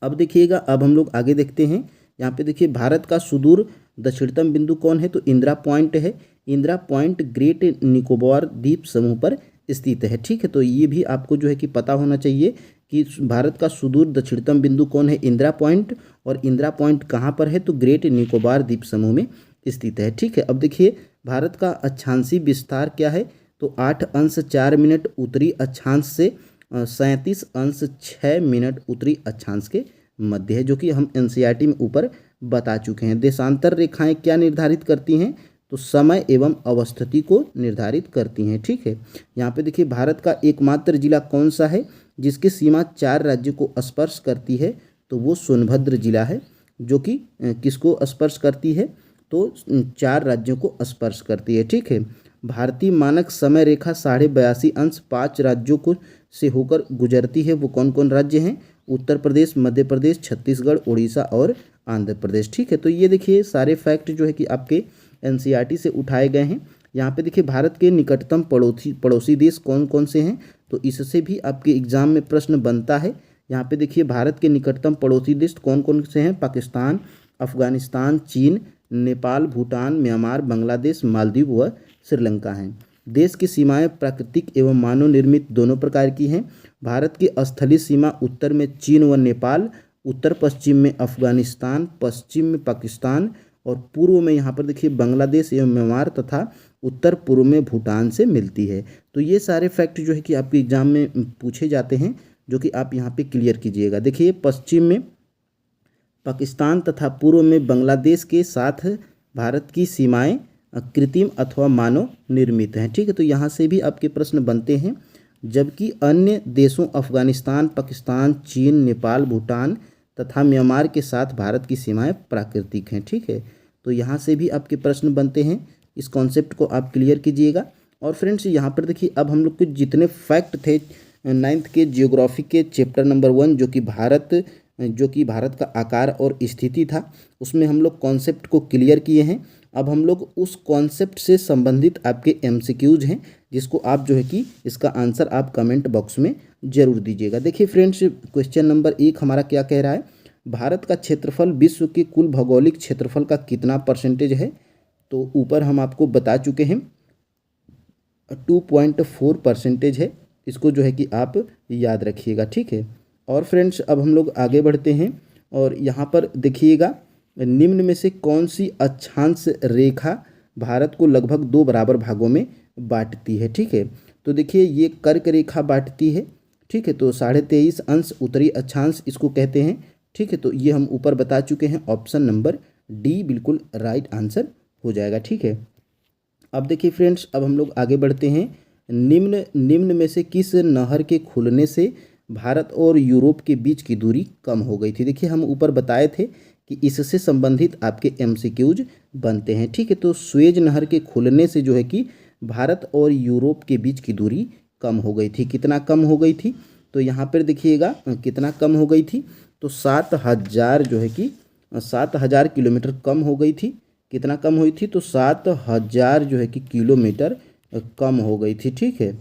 अब देखिएगा, अब हम लोग आगे देखते हैं। यहाँ पे देखिए भारत का सुदूर दक्षिणतम बिंदु कौन है? तो इंदिरा पॉइंट है। इंदिरा पॉइंट ग्रेट निकोबार द्वीप समूह पर स्थित है। ठीक है, तो ये भी आपको जो है कि पता होना चाहिए कि भारत का सुदूर दक्षिणतम बिंदु कौन है? इंदिरा पॉइंट। और इंदिरा पॉइंट कहाँ पर है? तो ग्रेट निकोबार द्वीप समूह में स्थित है। ठीक है, अब देखिए भारत का अक्षांशीय विस्तार क्या है? तो 8 अंश 4 मिनट उत्तरी अक्षांश से 37 अंश 6 मिनट उत्तरी अक्षांश के मध्य है, जो कि हम एनसीईआरटी में ऊपर बता चुके हैं। देशांतर रेखाएं क्या निर्धारित करती हैं? तो समय एवं अवस्थिति को निर्धारित करती हैं। ठीक है, यहाँ पे देखिए भारत का एकमात्र जिला कौन सा है जिसकी सीमा 4 राज्यों को स्पर्श करती है? तो वो सोनभद्र जिला है, जो कि किसको स्पर्श करती है? तो 4 राज्यों को स्पर्श करती है। ठीक है, भारतीय मानक समय रेखा 82.5 अंश 5 राज्यों को से होकर गुजरती है। वो कौन कौन राज्य हैं? उत्तर प्रदेश, मध्य प्रदेश, छत्तीसगढ़, उड़ीसा और आंध्र प्रदेश। ठीक है, तो ये देखिए सारे फैक्ट जो है कि आपके एनसीईआरटी से उठाए गए हैं। यहाँ पे देखिए भारत के निकटतम पड़ोसी देश कौन कौन से हैं? तो इससे भी आपके एग्जाम में प्रश्न बनता है। यहाँ पे देखिए भारत के निकटतम पड़ोसी देश कौन कौन से हैं? पाकिस्तान, अफगानिस्तान, चीन, नेपाल, भूटान, म्यांमार, बांग्लादेश, मालदीव व श्रीलंका हैं। देश की सीमाएं प्राकृतिक एवं मानव निर्मित दोनों प्रकार की हैं। भारत की स्थलीय सीमा उत्तर में चीन व नेपाल, उत्तर पश्चिम में अफगानिस्तान, पश्चिम में पाकिस्तान और पूर्व में यहाँ पर देखिए बांग्लादेश एवं म्यांमार तथा उत्तर पूर्व में भूटान से मिलती है। तो ये सारे फैक्ट जो है कि आपके एग्जाम में पूछे जाते हैं, जो कि आप यहाँ पे क्लियर कीजिएगा। देखिए पश्चिम में पाकिस्तान तथा पूर्व में बांग्लादेश के साथ भारत की सीमाएं कृत्रिम अथवा मानव निर्मित हैं। ठीक है, तो यहाँ से भी आपके प्रश्न बनते हैं। जबकि अन्य देशों अफगानिस्तान, पाकिस्तान, चीन, नेपाल, भूटान तथा म्यांमार के साथ भारत की सीमाएं प्राकृतिक हैं। ठीक है, तो यहाँ से भी आपके प्रश्न बनते हैं। इस कॉन्सेप्ट को आप क्लियर कीजिएगा। और फ्रेंड्स यहाँ पर देखिए अब हम लोग के जितने फैक्ट थे 9th के जियोग्राफी के चैप्टर नंबर 1 जो कि भारत का आकार और स्थिति था, उसमें हम लोग कॉन्सेप्ट को क्लियर किए हैं। अब हम लोग उस कॉन्सेप्ट से संबंधित आपके एमसीक्यूज हैं, जिसको आप जो है कि इसका आंसर आप कमेंट बॉक्स में जरूर दीजिएगा। देखिए फ्रेंड्स, क्वेश्चन नंबर 1 हमारा क्या कह रहा है? भारत का क्षेत्रफल विश्व के कुल भौगोलिक क्षेत्रफल का कितना परसेंटेज है? तो ऊपर हम आपको बता चुके हैं 2.4% है। इसको जो है कि आप याद रखिएगा। ठीक है, और फ्रेंड्स अब हम लोग आगे बढ़ते हैं और यहाँ पर देखिएगा निम्न में से कौन सी अक्षांश रेखा भारत को लगभग 2 बराबर भागों में बांटती है? ठीक है, तो देखिए ये कर्क रेखा बांटती है। ठीक है, तो 23.5 अंश उत्तरी अक्षांश इसको कहते हैं। ठीक है, तो ये हम ऊपर बता चुके हैं। ऑप्शन नंबर डी बिल्कुल राइट आंसर हो जाएगा। ठीक है, अब देखिए फ्रेंड्स, अब हम लोग आगे बढ़ते हैं। निम्न में से किस नहर के खुलने से भारत और यूरोप के बीच की दूरी कम हो गई थी। देखिए हम ऊपर बताए थे कि इससे संबंधित आपके एमसीक्यूज बनते हैं। ठीक है, तो सुएज नहर के खुलने से जो है कि भारत और यूरोप के बीच की दूरी कम हो गई थी। कितना कम हो गई थी? तो यहाँ पर देखिएगा कितना कम हो गई थी, तो 7,000 जो है कि 7,000 किलोमीटर कम हो गई थी। कितना कम हुई थी? तो 7,000 जो है कि किलोमीटर कम हो गई थी। ठीक है,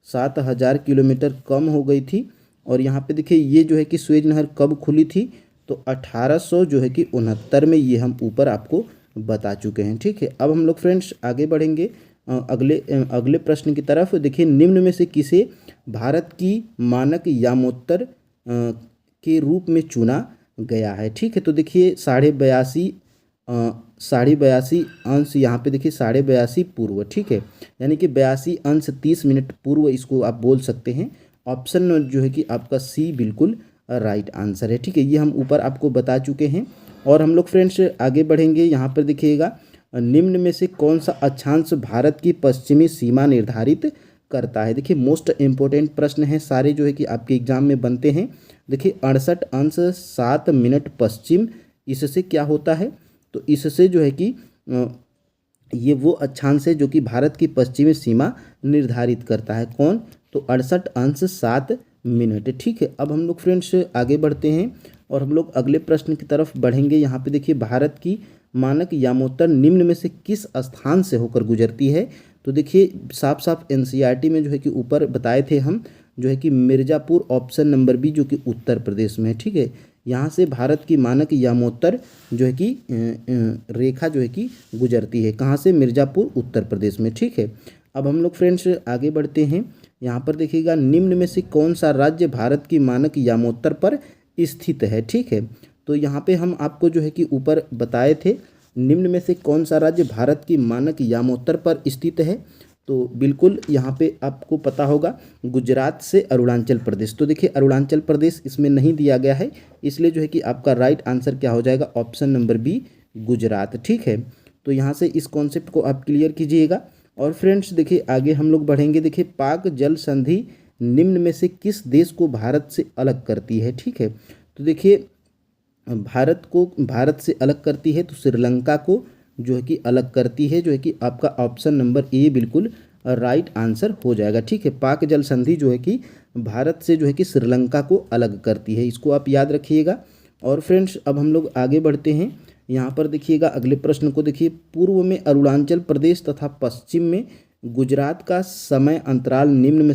7,000 किलोमीटर कम हो गई थी। और यहाँ पे देखिए ये जो है कि सुएज नहर कब खुली थी? तो 1800 जो है कि 69 में, ये हम ऊपर आपको बता चुके हैं। ठीक है, अब हम लोग फ्रेंड्स आगे बढ़ेंगे अगले प्रश्न की तरफ। देखिए निम्न में से किसे भारत की मानक यामोत्तर के रूप में चुना गया है? ठीक है, तो देखिए 82.5 अंश यहाँ पे देखिए 82.5 पूर्व। ठीक है, यानी कि 82 अंश 30 मिनट पूर्व इसको आप बोल सकते हैं। ऑप्शन जो है कि आपका सी बिल्कुल राइट आंसर है। ठीक है, ये हम ऊपर आपको बता चुके हैं। और हम लोग फ्रेंड्स आगे बढ़ेंगे। यहाँ पर देखिएगा निम्न में से कौन सा अक्षांश भारत की पश्चिमी सीमा निर्धारित करता है? देखिए मोस्ट इम्पोर्टेंट प्रश्न है, सारे जो है कि आपके एग्जाम में बनते हैं। देखिए 68 अंश 7 मिनट पश्चिम, इससे क्या होता है? तो इससे जो है कि ये वो अक्षांश है जो कि भारत की पश्चिमी सीमा निर्धारित करता है। कौन? तो 68 अंश 7 मिनट। ठीक है, अब हम लोग फ्रेंड्स आगे बढ़ते हैं और हम लोग अगले प्रश्न की तरफ बढ़ेंगे। यहाँ पे देखिए भारत की मानक यामोत्तर निम्न में से किस स्थान से होकर गुजरती है? तो देखिए साफ साफ एनसीईआरटी में जो है कि ऊपर बताए थे हम, जो है कि मिर्ज़ापुर, ऑप्शन नंबर बी, जो कि उत्तर प्रदेश में है। ठीक है, यहाँ से भारत की मानक यामोत्तर जो है कि रेखा जो है कि गुजरती है। कहाँ से? मिर्ज़ापुर, उत्तर प्रदेश में। ठीक है, अब हम लोग फ्रेंड्स आगे बढ़ते हैं। यहाँ पर देखिएगा निम्न में से कौन सा राज्य भारत की मानक यामोत्तर पर स्थित है? ठीक है, तो यहाँ पे हम आपको जो है कि ऊपर बताए थे निम्न में से कौन सा राज्य भारत की मानक यामोत्तर पर स्थित है? तो बिल्कुल यहाँ पे आपको पता होगा, गुजरात से अरुणाचल प्रदेश। तो देखिए अरुणाचल प्रदेश इसमें नहीं दिया गया है, इसलिए जो है कि आपका राइट आंसर क्या हो जाएगा? Option number B, Gujarat. ठीक है, तो यहाँ से इस कॉन्सेप्ट को आप क्लियर कीजिएगा। और फ्रेंड्स देखिए आगे हम लोग बढ़ेंगे। देखिए पाक जल संधि निम्न में से किस देश को भारत से अलग करती है? ठीक है, तो देखिए भारत से अलग करती है, तो श्रीलंका को जो है कि अलग करती है, जो है कि आपका ऑप्शन नंबर ए बिल्कुल राइट आंसर हो जाएगा। ठीक है, पाक जल संधि जो है कि भारत से जो है कि श्रीलंका को अलग करती है, इसको आप याद रखिएगा। और फ्रेंड्स अब हम लोग आगे बढ़ते हैं। यहाँ पर देखिएगा अगले प्रश्न को देखिए, पूर्व में अरुणाचल प्रदेश तथा पश्चिम में गुजरात का समय अंतराल निम्न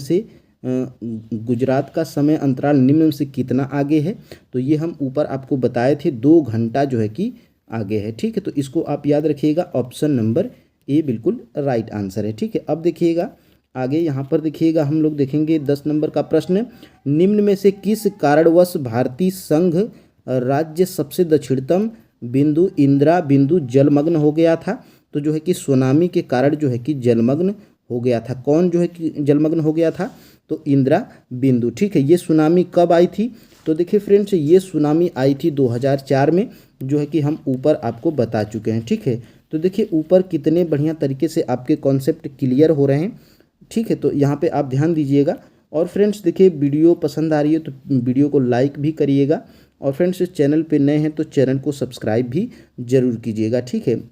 में से कितना आगे है? तो ये हम ऊपर आपको बताए थे, 2 घंटा जो है कि आगे है। ठीक है, तो इसको आप याद रखिएगा, ऑप्शन नंबर ए बिल्कुल राइट आंसर है। ठीक है, अब देखिएगा आगे। यहाँ पर देखिएगा हम लोग देखेंगे 10 नंबर का प्रश्न, निम्न में से किस कारणवश भारतीय संघ राज्य सबसे दक्षिणतम बिंदु इंदिरा बिंदु जलमग्न हो गया था? तो जो है कि सुनामी के कारण जो है कि जलमग्न हो गया था। कौन जो है कि जलमग्न हो गया था? तो इंदिरा बिंदु। ठीक है, ये सुनामी कब आई थी? तो देखिए फ्रेंड्स ये सुनामी आई थी 2004 में, जो है कि हम ऊपर आपको बता चुके हैं। ठीक है, तो देखिए ऊपर कितने बढ़िया तरीके से आपके कॉन्सेप्ट क्लियर हो रहे हैं। ठीक है, तो यहाँ पे आप ध्यान दीजिएगा। और फ्रेंड्स देखिए वीडियो पसंद आ रही है तो वीडियो को लाइक भी करिएगा। और फ्रेंड्स इस चैनल पे नए हैं तो चैनल को सब्सक्राइब भी जरूर कीजिएगा। ठीक है,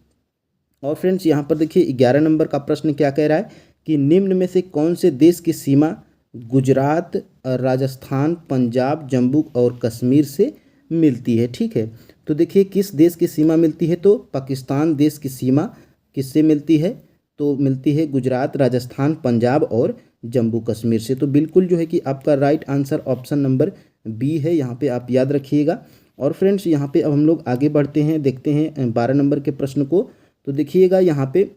और फ्रेंड्स यहाँ पर देखिए 11 नंबर का प्रश्न क्या कह रहा है कि निम्न में से कौन से देश की सीमा गुजरात, राजस्थान, पंजाब, जम्मू और कश्मीर से मिलती है? ठीक है, तो देखिए किस देश की सीमा मिलती है? तो पाकिस्तान देश की सीमा किससे मिलती है? तो मिलती है गुजरात, राजस्थान, पंजाब और जम्मू कश्मीर से। तो बिल्कुल जो है कि आपका right answer option number B है, यहाँ पे आप याद रखिएगा। और फ्रेंड्स यहाँ पे अब हम लोग आगे बढ़ते हैं, देखते हैं 12 नंबर के प्रश्न को। तो देखिएगा यहाँ पे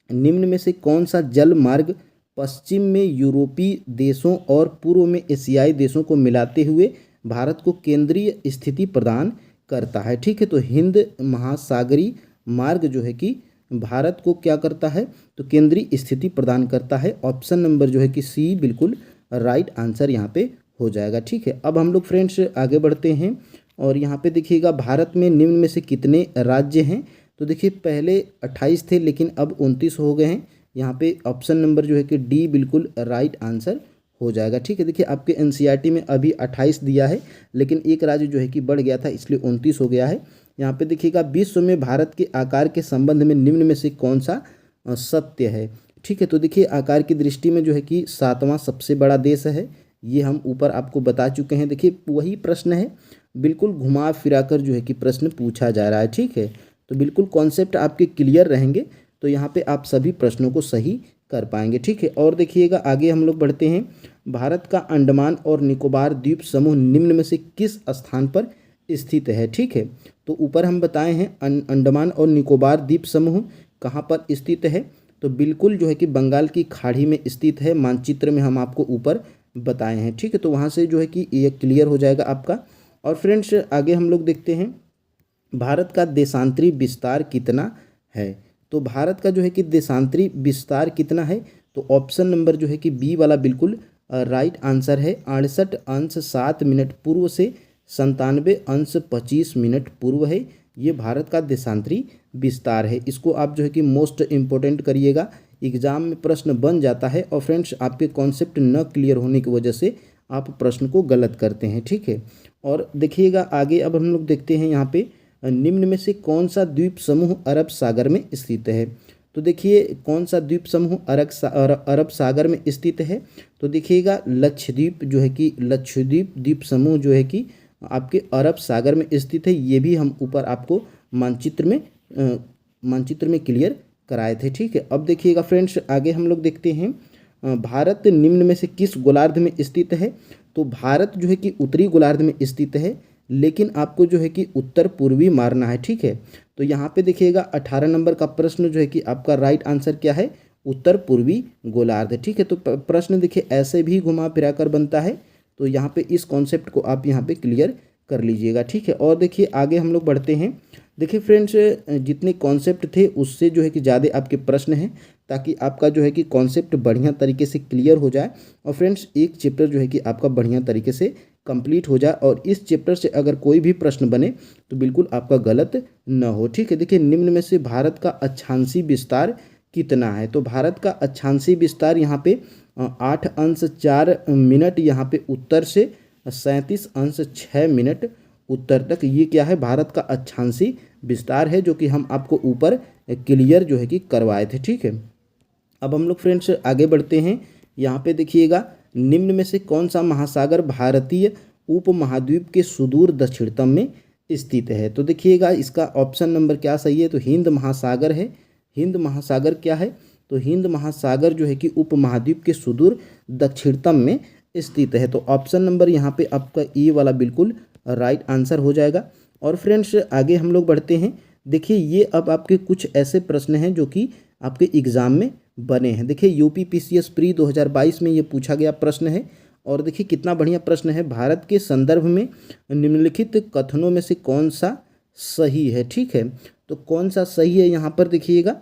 निम्न में से कौन सा जल मार्ग पश्चिम में यूरोपीय देशों और पूर्व में एशियाई देशों को मिलाते हुए भारत को केंद्रीय स्थिति प्रदान करता है? ठीक है, तो हिंद महासागरीय मार्ग जो है कि भारत को क्या करता है? तो केंद्रीय स्थिति प्रदान करता है। ऑप्शन नंबर जो है कि सी बिल्कुल राइट आंसर यहाँ पे हो जाएगा। ठीक है, अब हम लोग फ्रेंड्स आगे बढ़ते हैं और यहाँ पे देखिएगा भारत में निम्न में से कितने राज्य हैं? तो देखिए पहले 28 थे लेकिन अब 29 हो गए हैं। यहाँ पे ऑप्शन नंबर जो है कि डी बिल्कुल राइट आंसर हो जाएगा। ठीक है, देखिए आपके एनसीईआरटी में अभी 28 दिया है, लेकिन एक राज्य जो है कि बढ़ गया था इसलिए 29 हो गया है। यहाँ पे देखिएगा विश्व में भारत के आकार के संबंध में निम्न में से कौन सा सत्य है। ठीक है, तो देखिए आकार की दृष्टि में जो है कि 7वां सबसे बड़ा देश है, ये हम ऊपर आपको बता चुके हैं। देखिए वही प्रश्न है, बिल्कुल घुमा फिरा कर जो है कि प्रश्न पूछा जा रहा है। ठीक है, तो बिल्कुल कॉन्सेप्ट आपके क्लियर रहेंगे तो यहाँ पे आप सभी प्रश्नों को सही कर पाएंगे। ठीक है, और देखिएगा आगे हम लोग बढ़ते हैं। भारत का अंडमान और निकोबार द्वीप समूह निम्न में से किस स्थान पर स्थित है। ठीक है, तो ऊपर हम बताए हैं अंडमान और निकोबार द्वीप समूह कहाँ पर स्थित है, तो बिल्कुल जो है कि बंगाल की खाड़ी में स्थित है। मानचित्र में हम आपको ऊपर बताए हैं। ठीक है, तो वहाँ से जो है कि ये क्लियर हो जाएगा आपका। और फ्रेंड्स आगे हम लोग देखते हैं भारत का देशांतरी विस्तार कितना है। तो भारत का जो है कि देशांतरी विस्तार कितना है, तो ऑप्शन नंबर जो है कि बी वाला बिल्कुल राइट आंसर है। 68 अंश 7 मिनट पूर्व से 97 अंश 25 मिनट पूर्व है। ये भारत का देशांतरी विस्तार है। इसको आप जो है कि मोस्ट इम्पोर्टेंट करिएगा, एग्जाम में प्रश्न बन जाता है और फ्रेंड्स आपके कॉन्सेप्ट न क्लियर होने की वजह से आप प्रश्न को गलत करते हैं। ठीक है, और देखिएगा आगे अब हम लोग देखते हैं यहाँ पे निम्न में से कौन सा द्वीप समूह अरब सागर में स्थित है। तो देखिए कौन सा द्वीप समूह अरब सागर में स्थित है, तो देखिएगा लक्षद्वीप जो है कि लक्षद्वीप द्वीप समूह जो है कि आपके अरब सागर में स्थित है। ये भी हम ऊपर आपको मानचित्र में क्लियर कराए थे। ठीक है, अब देखिएगा फ्रेंड्स आगे हम लोग देखते हैं भारत निम्न में से किस गोलार्ध में स्थित है। तो भारत जो है कि उत्तरी गोलार्ध में स्थित है, लेकिन आपको जो है कि उत्तर पूर्वी मारना है। ठीक है, तो यहाँ पे देखिएगा 18 नंबर का प्रश्न जो है कि आपका राइट आंसर क्या है, उत्तर पूर्वी गोलार्ध। ठीक है, तो प्रश्न देखिए ऐसे भी घुमा फिरा कर बनता है, तो यहाँ पे इस कॉन्सेप्ट को आप यहाँ पे क्लियर कर लीजिएगा। ठीक है, और देखिए आगे हम लोग बढ़ते हैं। देखिए फ्रेंड्स जितने कॉन्सेप्ट थे उससे जो है कि ज़्यादा आपके प्रश्न हैं, ताकि आपका जो है कि कॉन्सेप्ट बढ़िया तरीके से क्लियर हो जाए और फ्रेंड्स एक चैप्टर जो है कि आपका बढ़िया तरीके से कंप्लीट हो जाए और इस चैप्टर से अगर कोई भी प्रश्न बने तो बिल्कुल आपका गलत न हो। ठीक है, देखिए निम्न में से भारत का अक्षांशीय विस्तार कितना है। तो भारत का अक्षांशीय विस्तार यहाँ पे 8 अंश 4 मिनट यहाँ पे उत्तर से 37 अंश 6 मिनट उत्तर तक, ये क्या है, भारत का अक्षांशीय विस्तार है, जो कि हम आपको ऊपर क्लियर जो है कि करवाए थे। ठीक है, अब हम लोग फ्रेंड्स आगे बढ़ते हैं। यहाँ पे देखिएगा निम्न में से कौन सा महासागर भारतीय उपमहाद्वीप के सुदूर दक्षिणतम में स्थित है। तो देखिएगा इसका ऑप्शन नंबर क्या सही है, तो हिंद महासागर है। हिंद महासागर क्या है, तो हिंद महासागर जो है कि उपमहाद्वीप के सुदूर दक्षिणतम में स्थित है। तो ऑप्शन नंबर यहाँ पे आपका ए वाला बिल्कुल राइट आंसर हो जाएगा। और फ्रेंड्स आगे हम लोग बढ़ते हैं। देखिए ये अब आपके कुछ ऐसे प्रश्न हैं जो कि आपके एग्ज़ाम में बने हैं। देखिए यूपी पीसीएस प्री 2022 में ये पूछा गया प्रश्न है और देखिए कितना बढ़िया प्रश्न है। भारत के संदर्भ में निम्नलिखित कथनों में से कौन सा सही है। ठीक है, तो कौन सा सही है यहाँ पर देखिएगा,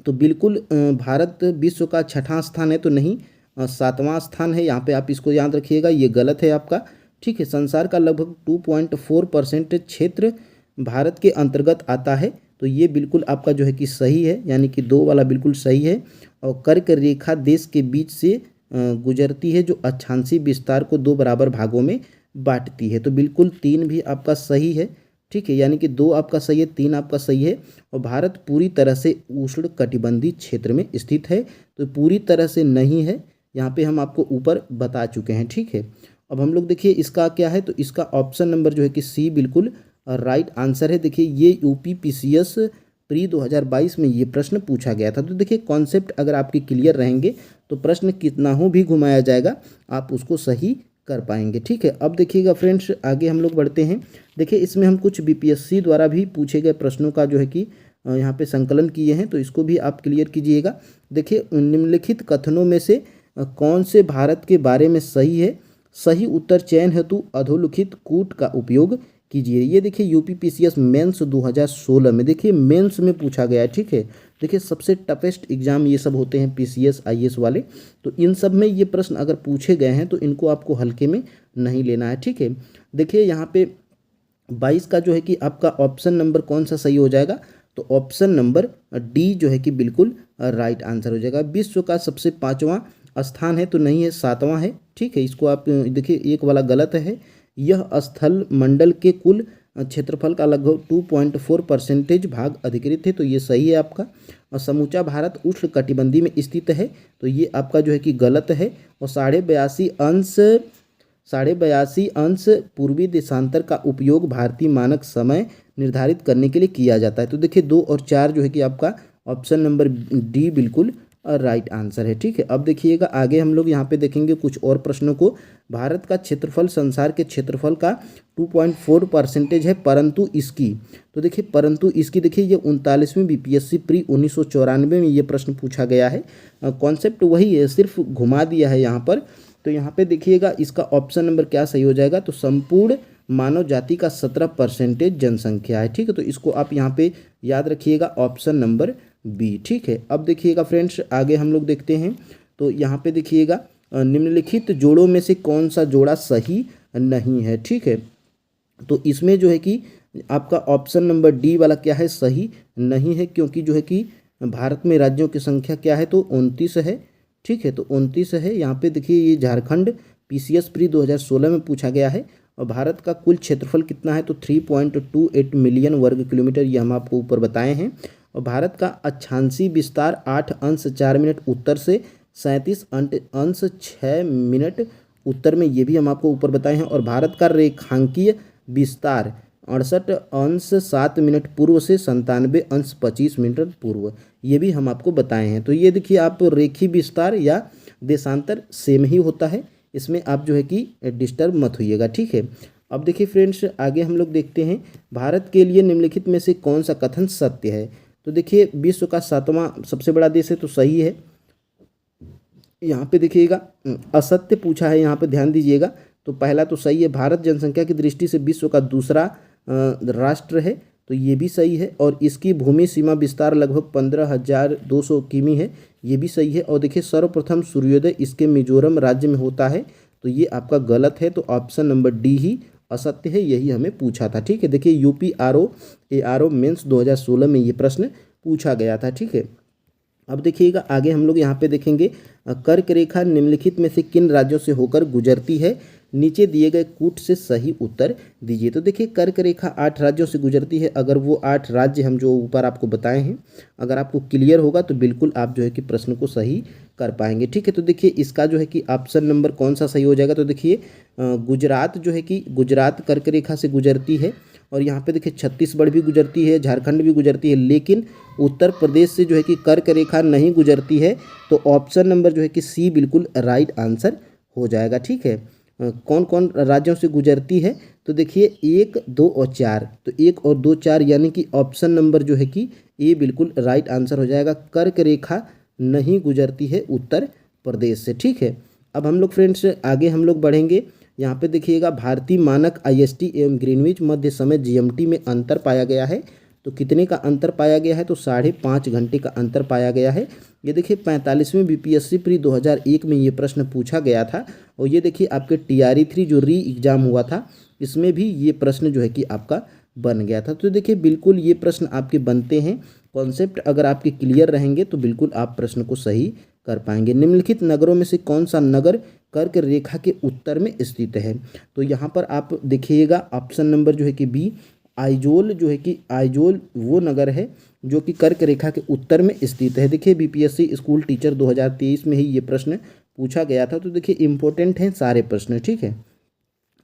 तो बिल्कुल भारत विश्व का 6वां स्थान है तो नहीं, 7वां स्थान है। यहाँ पे आप इसको याद रखिएगा, ये गलत है आपका। ठीक है, संसार का लगभग 2.4% क्षेत्र भारत के अंतर्गत आता है, तो ये बिल्कुल आपका जो है कि सही है, यानी कि 2 वाला बिल्कुल सही है। और कर्क रेखा देश के बीच से गुजरती है, जो अक्षांशीय विस्तार को 2 बराबर भागों में बांटती है, तो बिल्कुल 3 भी आपका सही है। ठीक है, यानी कि 2 आपका सही है, 3 आपका सही है। और भारत पूरी तरह से उष्ण कटिबंधीय क्षेत्र में स्थित है, तो पूरी तरह से नहीं है, यहाँ पे हम आपको ऊपर बता चुके हैं। ठीक है, अब हम लोग देखिए इसका क्या है, तो इसका ऑप्शन नंबर जो है कि सी बिल्कुल राइट आंसर है। देखिए ये यूपी पीसीएस प्री 2022 में ये प्रश्न पूछा गया था। तो देखिए कॉन्सेप्ट अगर आपके क्लियर रहेंगे तो प्रश्न कितना हो भी घुमाया जाएगा, आप उसको सही कर पाएंगे। ठीक है, अब देखिएगा फ्रेंड्स आगे हम लोग बढ़ते हैं। देखिए इसमें हम कुछ बीपीएससी द्वारा भी पूछे गए प्रश्नों का जो है कि यहाँ पे संकलन किए हैं, तो इसको भी आप क्लियर कीजिएगा। देखिए निम्नलिखित कथनों में से कौन से भारत के बारे में सही है। सही उत्तर चयन हेतु अधोलिखित कूट का उपयोग कीजिए। ये देखिए यूपी पीसीएस मेंस 2016 में देखिए मेंस में पूछा गया है। ठीक है, देखिए सबसे टफेस्ट एग्जाम ये सब होते हैं पीसीएस आईएएस वाले, तो इन सब में ये प्रश्न अगर पूछे गए हैं तो इनको आपको हल्के में नहीं लेना है। ठीक है, देखिए यहाँ पे 22 का जो है कि आपका ऑप्शन नंबर कौन सा सही हो जाएगा, तो ऑप्शन नंबर डी जो है कि बिल्कुल राइट आंसर हो जाएगा। विश्व का सबसे 5वां स्थान है तो नहीं है, 7वां है। ठीक है, इसको आप देखिए, एक वाला गलत है। यह स्थल मंडल के कुल क्षेत्रफल का लगभग 2.4% भाग अधिकृत है, तो ये सही है आपका। और समूचा भारत उष्ण कटिबंधी में स्थित है, तो ये आपका जो है कि गलत है। और 82.82 अंश पूर्वी देशांतर का उपयोग भारतीय मानक समय निर्धारित करने के लिए किया जाता है। तो देखिए 2 और 4 जो है कि आपका ऑप्शन नंबर डी बिल्कुल राइट आंसर है। ठीक है, अब देखिएगा आगे हम लोग यहाँ पे देखेंगे कुछ और प्रश्नों को। भारत का क्षेत्रफल संसार के क्षेत्रफल का 2.4% है, परंतु इसकी, तो देखिए परंतु इसकी, देखिए ये 39वीं बीपीएससी प्री 1994 में ये प्रश्न पूछा गया है। कॉन्सेप्ट वही है, सिर्फ घुमा दिया है यहाँ पर। तो यहाँ पे देखिएगा इसका ऑप्शन नंबर क्या सही हो जाएगा, तो संपूर्ण मानव जाति का 17% जनसंख्या है। ठीक है, तो इसको आप यहाँ पे याद रखिएगा, ऑप्शन नंबर बी। ठीक है, अब देखिएगा फ्रेंड्स आगे हम लोग देखते हैं। तो यहाँ पे देखिएगा निम्नलिखित जोड़ों में से कौन सा जोड़ा सही नहीं है। ठीक है, तो इसमें जो है कि आपका ऑप्शन नंबर डी वाला क्या है, सही नहीं है, क्योंकि जो है कि भारत में राज्यों की संख्या क्या है, तो 29 है। ठीक है, तो 29 है। यहाँ पे देखिए ये झारखंड पीसीएस प्री 2016 में पूछा गया है। और भारत का कुल क्षेत्रफल कितना है, तो 3.28 मिलियन वर्ग किलोमीटर, ये हम आपको ऊपर बताए हैं। और भारत का अक्षांशीय विस्तार 8 अंश 4 मिनट उत्तर से 37 अंश 6 मिनट उत्तर में, ये भी हम आपको ऊपर बताए हैं। और भारत का रेखांकीय विस्तार 68 अंश 7 मिनट पूर्व से 97 अंश 25 मिनट पूर्व, ये भी हम आपको बताए हैं। तो ये देखिए आप रेखीय विस्तार या देशांतर सेम ही होता है, इसमें आप जो है कि डिस्टर्ब मत होइएगा। ठीक है, अब देखिए फ्रेंड्स आगे हम लोग देखते हैं, भारत के लिए निम्नलिखित में से कौन सा कथन सत्य है। तो देखिए विश्व का 7वां सबसे बड़ा देश है, तो सही है। यहाँ पे देखिएगा असत्य पूछा है, यहाँ पे ध्यान दीजिएगा। तो पहला तो सही है, भारत जनसंख्या की दृष्टि से विश्व का दूसरा राष्ट्र है, तो ये भी सही है। और इसकी भूमि सीमा विस्तार लगभग 15,200 किमी है, ये भी सही है। और देखिए सर्वप्रथम सूर्योदय इसके मिजोरम राज्य में होता है, तो ये आपका गलत है। तो ऑप्शन नंबर डी ही असत्य है, यही हमें पूछा था। ठीक है, देखिए यूपी ARO मेंस 2016 में ये प्रश्न पूछा गया था। ठीक है, अब देखिएगा आगे हम लोग यहाँ पे देखेंगे, कर्क रेखा निम्नलिखित में से किन राज्यों से होकर गुजरती है, नीचे दिए गए कूट से सही उत्तर दीजिए। तो देखिए कर्क रेखा 8 राज्यों से गुजरती है। अगर वो 8 राज्य हम जो ऊपर आपको बताए हैं, अगर आपको क्लियर होगा तो बिल्कुल आप जो है कि प्रश्न को सही कर पाएंगे। ठीक है, तो देखिए इसका जो है कि ऑप्शन नंबर कौन सा सही हो जाएगा, तो देखिए गुजरात जो है कि गुजरात कर्क रेखा से गुजरती है। और यहाँ पे देखिए छत्तीसगढ़ भी गुजरती है, झारखंड भी गुजरती है, लेकिन उत्तर प्रदेश से जो है कि कर्क रेखा नहीं गुजरती है। तो ऑप्शन नंबर जो है कि सी बिल्कुल राइट आंसर हो जाएगा। ठीक है, कौन कौन राज्यों से गुजरती है, तो देखिए 1, 2 और 4, तो 1 और 2, 4 यानी कि ऑप्शन नंबर जो है कि ए बिल्कुल राइट आंसर हो जाएगा। कर्क रेखा नहीं गुजरती है उत्तर प्रदेश से। ठीक है, अब हम लोग फ्रेंड्स आगे हम लोग बढ़ेंगे। यहाँ पे देखिएगा भारतीय मानक IST एवं ग्रीनविच मध्य समय GMT में अंतर पाया गया है। तो कितने का अंतर पाया गया है, तो 5.5 घंटे का अंतर पाया गया है। ये देखिए 45वीं BPSC प्री 2001 में ये प्रश्न पूछा गया था। और ये देखिए आपके TRE3 जो री एग्ज़ाम हुआ था, इसमें भी ये प्रश्न जो है कि आपका बन गया था। तो देखिए बिल्कुल ये प्रश्न आपके बनते हैं, कॉन्सेप्ट अगर आपके क्लियर रहेंगे तो बिल्कुल आप प्रश्न को सही कर पाएंगे। निम्नलिखित नगरों में से कौन सा नगर कर्क रेखा के उत्तर में स्थित है, तो यहाँ पर आप देखिएगा ऑप्शन नंबर जो है कि बी, आइजोल जो है कि आइजोल वो नगर है जो कि कर्क रेखा के उत्तर में स्थित है। देखिए BPSC स्कूल टीचर 2023 में ही ये प्रश्न पूछा गया था। तो देखिए इम्पोर्टेंट हैं सारे प्रश्न। ठीक है,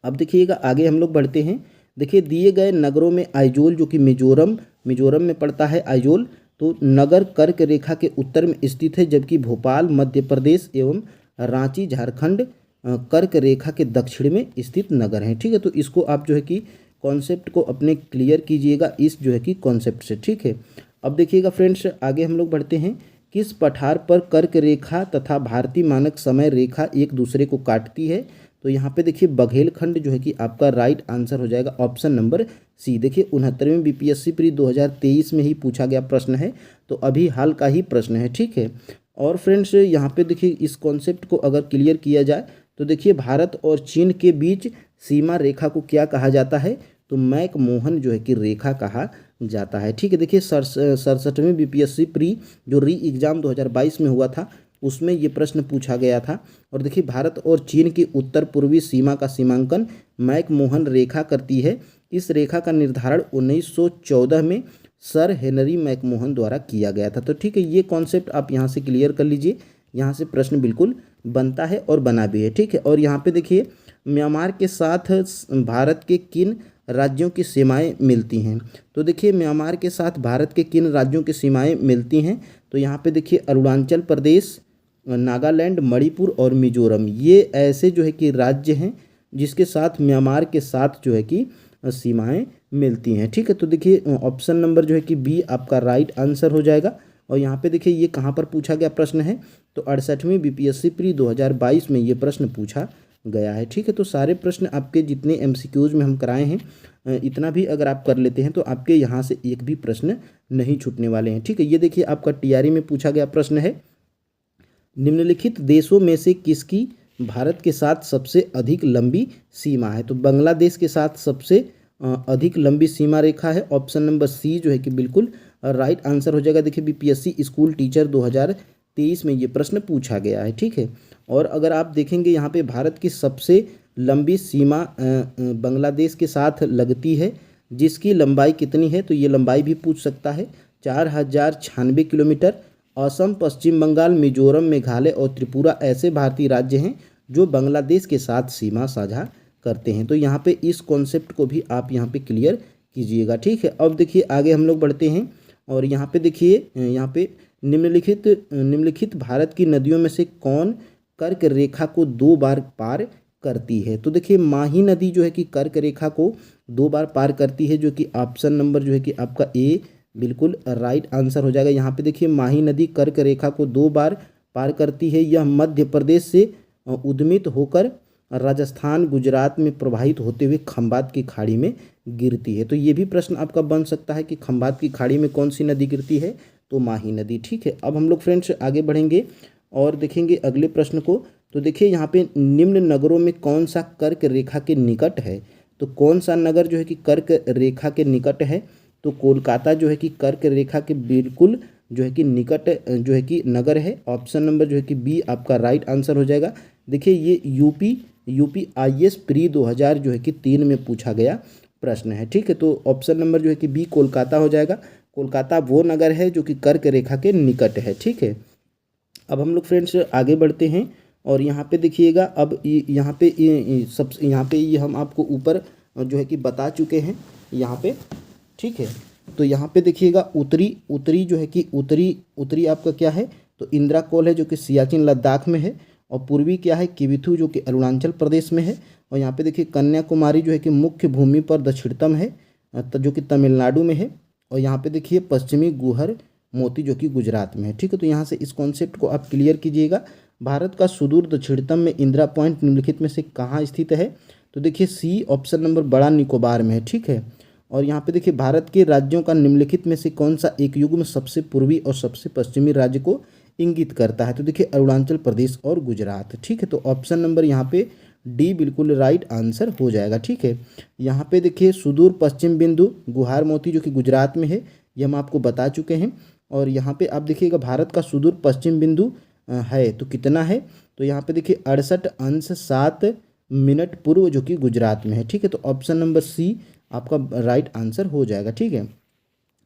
अब देखिएगा आगे हम लोग बढ़ते हैं। देखिए दिए गए नगरों में आइजोल जो कि मिजोरम में पड़ता है आइजोल, तो नगर कर्क रेखा के उत्तर में स्थित है, जबकि भोपाल मध्य प्रदेश एवं रांची झारखंड कर्क रेखा के दक्षिण में स्थित नगर हैं। ठीक है, तो इसको आप जो है कि कॉन्सेप्ट को अपने क्लियर कीजिएगा इस जो है कि कॉन्सेप्ट से। ठीक है, अब देखिएगा फ्रेंड्स आगे हम लोग बढ़ते हैं। किस पठार पर कर्क रेखा तथा भारतीय मानक समय रेखा एक दूसरे को काटती है, तो यहाँ पे देखिए बघेलखंड जो है कि आपका राइट आंसर हो जाएगा, ऑप्शन नंबर सी। देखिए 69वीं BPSC प्री 2023 में ही पूछा गया प्रश्न है, तो अभी हाल का ही प्रश्न है। ठीक है, और फ्रेंड्स यहाँ पे देखिए इस कॉन्सेप्ट को अगर क्लियर किया जाए तो देखिए भारत और चीन के बीच सीमा रेखा को क्या कहा जाता है, तो मैकमोहन जो है कि रेखा कहा जाता है। ठीक है, देखिए 67वीं BPSC प्री जो री एग्ज़ाम 2022 में हुआ था, उसमें ये प्रश्न पूछा गया था। और देखिए भारत और चीन की उत्तर पूर्वी सीमा का सीमांकन मैकमोहन रेखा करती है। इस रेखा का निर्धारण 1914 में सर हेनरी मैकमोहन द्वारा किया गया था। तो ठीक है, ये कॉन्सेप्ट आप यहाँ से क्लियर कर लीजिए, यहाँ से प्रश्न बिल्कुल बनता है और बना भी है। ठीक है, और यहाँ पे देखिए म्यांमार के साथ भारत के किन राज्यों की सीमाएं मिलती हैं। तो देखिए म्यांमार के साथ भारत के किन राज्यों की सीमाएं मिलती हैं। तो यहाँ पे देखिए अरुणाचल प्रदेश, नागालैंड, मणिपुर और मिजोरम, ये ऐसे जो है कि राज्य हैं जिसके साथ म्यांमार के साथ जो है कि सीमाएं मिलती हैं। ठीक है, तो देखिए ऑप्शन नंबर जो है कि बी आपका राइट आंसर हो जाएगा। और यहाँ पे देखिए ये कहाँ पर पूछा गया प्रश्न है, तो 68वीं बीपीएससी प्री 2022 में ये प्रश्न पूछा गया है। ठीक है, तो सारे प्रश्न आपके जितने एमसीक्यूज में हम कराए हैं, इतना भी अगर आप कर लेते हैं तो आपके यहाँ से एक भी प्रश्न नहीं छूटने वाले हैं। ठीक है, ये देखिए आपका टीआरई में पूछा गया प्रश्न है, निम्नलिखित देशों में से किसकी भारत के साथ सबसे अधिक लंबी सीमा है। तो बांग्लादेश के साथ सबसे अधिक लंबी सीमा रेखा है। ऑप्शन नंबर सी जो है कि बिल्कुल राइट आंसर हो जाएगा। देखिए बीपीएससी स्कूल टीचर 2023 में ये प्रश्न पूछा गया है। ठीक है, और अगर आप देखेंगे यहाँ पे भारत की सबसे लंबी सीमा बांग्लादेश के साथ लगती है, जिसकी लंबाई कितनी है, तो ये लंबाई भी पूछ सकता है, 4096 किलोमीटर। असम, पश्चिम बंगाल, मिजोरम, मेघालय और त्रिपुरा ऐसे भारतीय राज्य हैं जो बांग्लादेश के साथ सीमा साझा करते हैं। तो यहाँ पे इस कॉन्सेप्ट को भी आप यहाँ पे क्लियर कीजिएगा। ठीक है, अब देखिए आगे हम लोग बढ़ते हैं और यहाँ पे देखिए यहाँ पे निम्नलिखित भारत की नदियों में से कौन कर्क रेखा को 2 बार पार करती है। तो देखिए माही नदी जो है कि कर्क रेखा को 2 बार पार करती है, जो कि ऑप्शन नंबर जो है कि आपका ए बिल्कुल राइट आंसर हो जाएगा। यहाँ पे देखिए माही नदी कर्क रेखा को 2 बार पार करती है। यह मध्य प्रदेश से उद्गमित होकर राजस्थान, गुजरात में प्रवाहित होते हुए खंबात की खाड़ी में गिरती है। तो ये भी प्रश्न आपका बन सकता है कि खंबात की खाड़ी में कौन सी नदी गिरती है, तो माही नदी। ठीक है, अब हम लोग फ्रेंड्स आगे बढ़ेंगे और देखेंगे अगले प्रश्न को। तो देखिए यहाँ पे निम्न नगरों में कौन सा कर्क रेखा के निकट है। तो कौन सा नगर जो है कि कर्क रेखा के निकट है, तो कोलकाता जो है कि कर्क रेखा के बिल्कुल जो है कि निकट जो है कि नगर है। ऑप्शन नंबर जो है कि बी आपका राइट आंसर हो जाएगा। देखिए ये यूपी आईएएस प्री 2000 जो है कि 3 में पूछा गया प्रश्न है। ठीक है, तो ऑप्शन नंबर जो है कि बी कोलकाता हो जाएगा। कोलकाता वो नगर है जो कि कर्क रेखा के निकट है। ठीक है, अब हम लोग फ्रेंड्स आगे बढ़ते हैं और यहाँ पे देखिएगा, अब यहाँ पे ये हम आपको ऊपर जो है कि बता चुके हैं यहाँ पे। ठीक है, तो यहाँ पे देखिएगा उत्तरी जो है कि उत्तरी आपका क्या है, तो इंदिरा कोल है जो कि सियाचिन लद्दाख में है। और पूर्वी क्या है, किबिथु जो कि अरुणाचल प्रदेश में है। और यहाँ पे देखिए कन्याकुमारी जो है कि मुख्य भूमि पर दक्षिणतम है, जो कि तमिलनाडु में है। और यहाँ पे देखिए पश्चिमी गुहर मोती जो कि गुजरात में है। ठीक है, तो यहाँ से इस कॉन्सेप्ट को आप क्लियर कीजिएगा। भारत का सुदूर दक्षिणतम में इंदिरा पॉइंट निम्नलिखित में से कहाँ स्थित है। तो देखिए सी ऑप्शन नंबर बड़ा निकोबार में है। ठीक है, और यहाँ पे देखिए भारत के राज्यों का निम्नलिखित में से कौन सा एक युग में सबसे पूर्वी और सबसे पश्चिमी राज्य को इंगित करता है। तो देखिए अरुणाचल प्रदेश और गुजरात। ठीक है, तो ऑप्शन नंबर यहाँ पे डी बिल्कुल राइट आंसर हो जाएगा। ठीक है, यहाँ पे देखिए सुदूर पश्चिम बिंदु गुहार मोती जो कि गुजरात में है, ये हम आपको बता चुके हैं। और यहाँ पे आप देखिएगा भारत का सुदूर पश्चिम बिंदु है तो कितना है, तो यहाँ पे देखिए 68°7' पूर्व जो कि गुजरात में है। ठीक है, तो ऑप्शन नंबर सी आपका राइट आंसर हो जाएगा। ठीक है,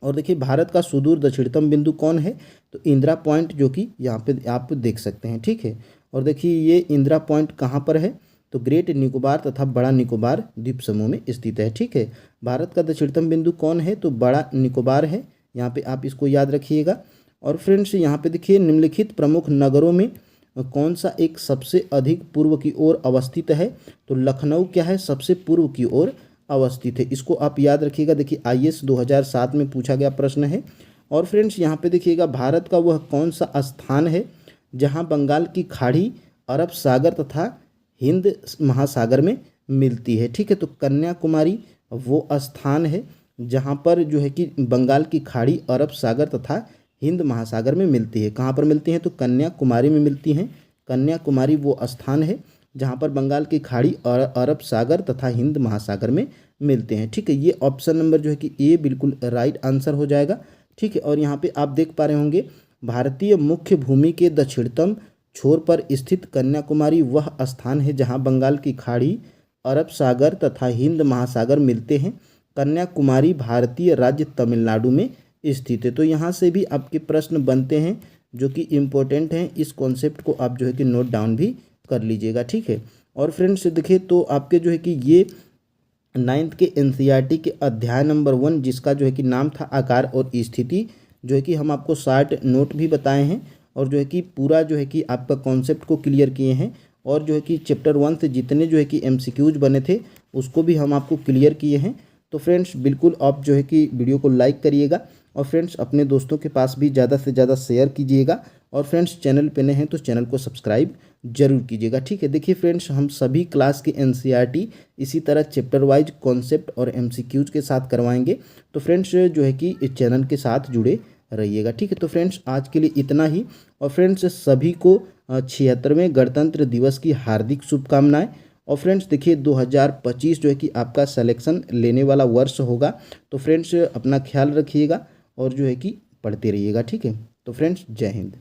और देखिए भारत का सुदूर दक्षिणतम बिंदु कौन है, तो इंदिरा पॉइंट जो कि यहाँ पे आप देख सकते हैं। ठीक है, और देखिए ये इंदिरा पॉइंट कहाँ पर है, तो ग्रेट निकोबार तथा बड़ा निकोबार द्वीप समूह में स्थित है। ठीक है, भारत का दक्षिणतम बिंदु कौन है, तो बड़ा निकोबार है। यहाँ पे आप इसको याद रखिएगा। और फ्रेंड्स यहाँ पे देखिए निम्नलिखित प्रमुख नगरों में कौन सा एक सबसे अधिक पूर्व की ओर अवस्थित है। तो लखनऊ क्या है, सबसे पूर्व की ओर अवस्थित है। इसको आप याद रखिएगा। देखिए आईएएस 2007 में पूछा गया प्रश्न है। और फ्रेंड्स यहाँ पे देखिएगा भारत का वह कौन सा स्थान है जहाँ बंगाल की खाड़ी अरब सागर तथा हिंद महासागर में मिलती है। ठीक है, तो कन्याकुमारी वो स्थान है जहाँ पर जो है कि बंगाल की खाड़ी अरब सागर तथा हिंद महासागर में मिलती है। कहाँ पर मिलती हैं, तो कन्याकुमारी में मिलती हैं। कन्याकुमारी वो स्थान है जहाँ पर बंगाल की खाड़ी और अरब सागर तथा हिंद महासागर में मिलते हैं। ठीक है, ये ऑप्शन नंबर जो है कि ए बिल्कुल राइट आंसर हो जाएगा। ठीक है, और यहाँ पे आप देख पा रहे होंगे भारतीय मुख्य भूमि के दक्षिणतम छोर पर स्थित कन्याकुमारी वह स्थान है जहां बंगाल की खाड़ी, अरब सागर तथा हिंद महासागर मिलते हैं। कन्याकुमारी भारतीय राज्य तमिलनाडु में स्थित है। तो यहाँ से भी आपके प्रश्न बनते हैं जो कि इम्पोर्टेंट हैं। इस कॉन्सेप्ट को आप जो है कि नोट डाउन भी कर लीजिएगा, ठीक है। और फ्रेंड्स देखिए तो आपके जो है कि ये 9th के एनसीईआरटी के अध्याय नंबर 1 जिसका जो है कि नाम था आकार और स्थिति, जो है कि हम आपको 60 नोट भी बताए हैं और जो है कि पूरा जो है कि आपका कॉन्सेप्ट को क्लियर किए हैं। और जो है कि चैप्टर 1 से जितने जो है कि एमसीक्यूज बने थे उसको भी हम आपको क्लियर किए हैं। तो फ्रेंड्स बिल्कुल आप जो है कि वीडियो को लाइक करिएगा और फ्रेंड्स अपने दोस्तों के पास भी ज़्यादा से ज़्यादा शेयर कीजिएगा। और फ्रेंड्स चैनल पे नए हैं तो चैनल को सब्सक्राइब जरूर कीजिएगा, ठीक है। देखिए फ्रेंड्स हम सभी क्लास के एनसीईआरटी इसी तरह चैप्टर वाइज कॉन्सेप्ट और एमसीक्यूज के साथ करवाएंगे। तो फ्रेंड्स जो है कि इस चैनल के साथ जुड़े रहिएगा, ठीक है। तो फ्रेंड्स आज के लिए इतना ही। और फ्रेंड्स सभी को 76वें गणतंत्र दिवस की हार्दिक शुभकामनाएं। और फ्रेंड्स देखिए 2025 जो है कि आपका सिलेक्शन लेने वाला वर्ष होगा। तो फ्रेंड्स अपना ख्याल रखिएगा और जो है कि पढ़ते रहिएगा, ठीक है। तो फ्रेंड्स जय हिंद।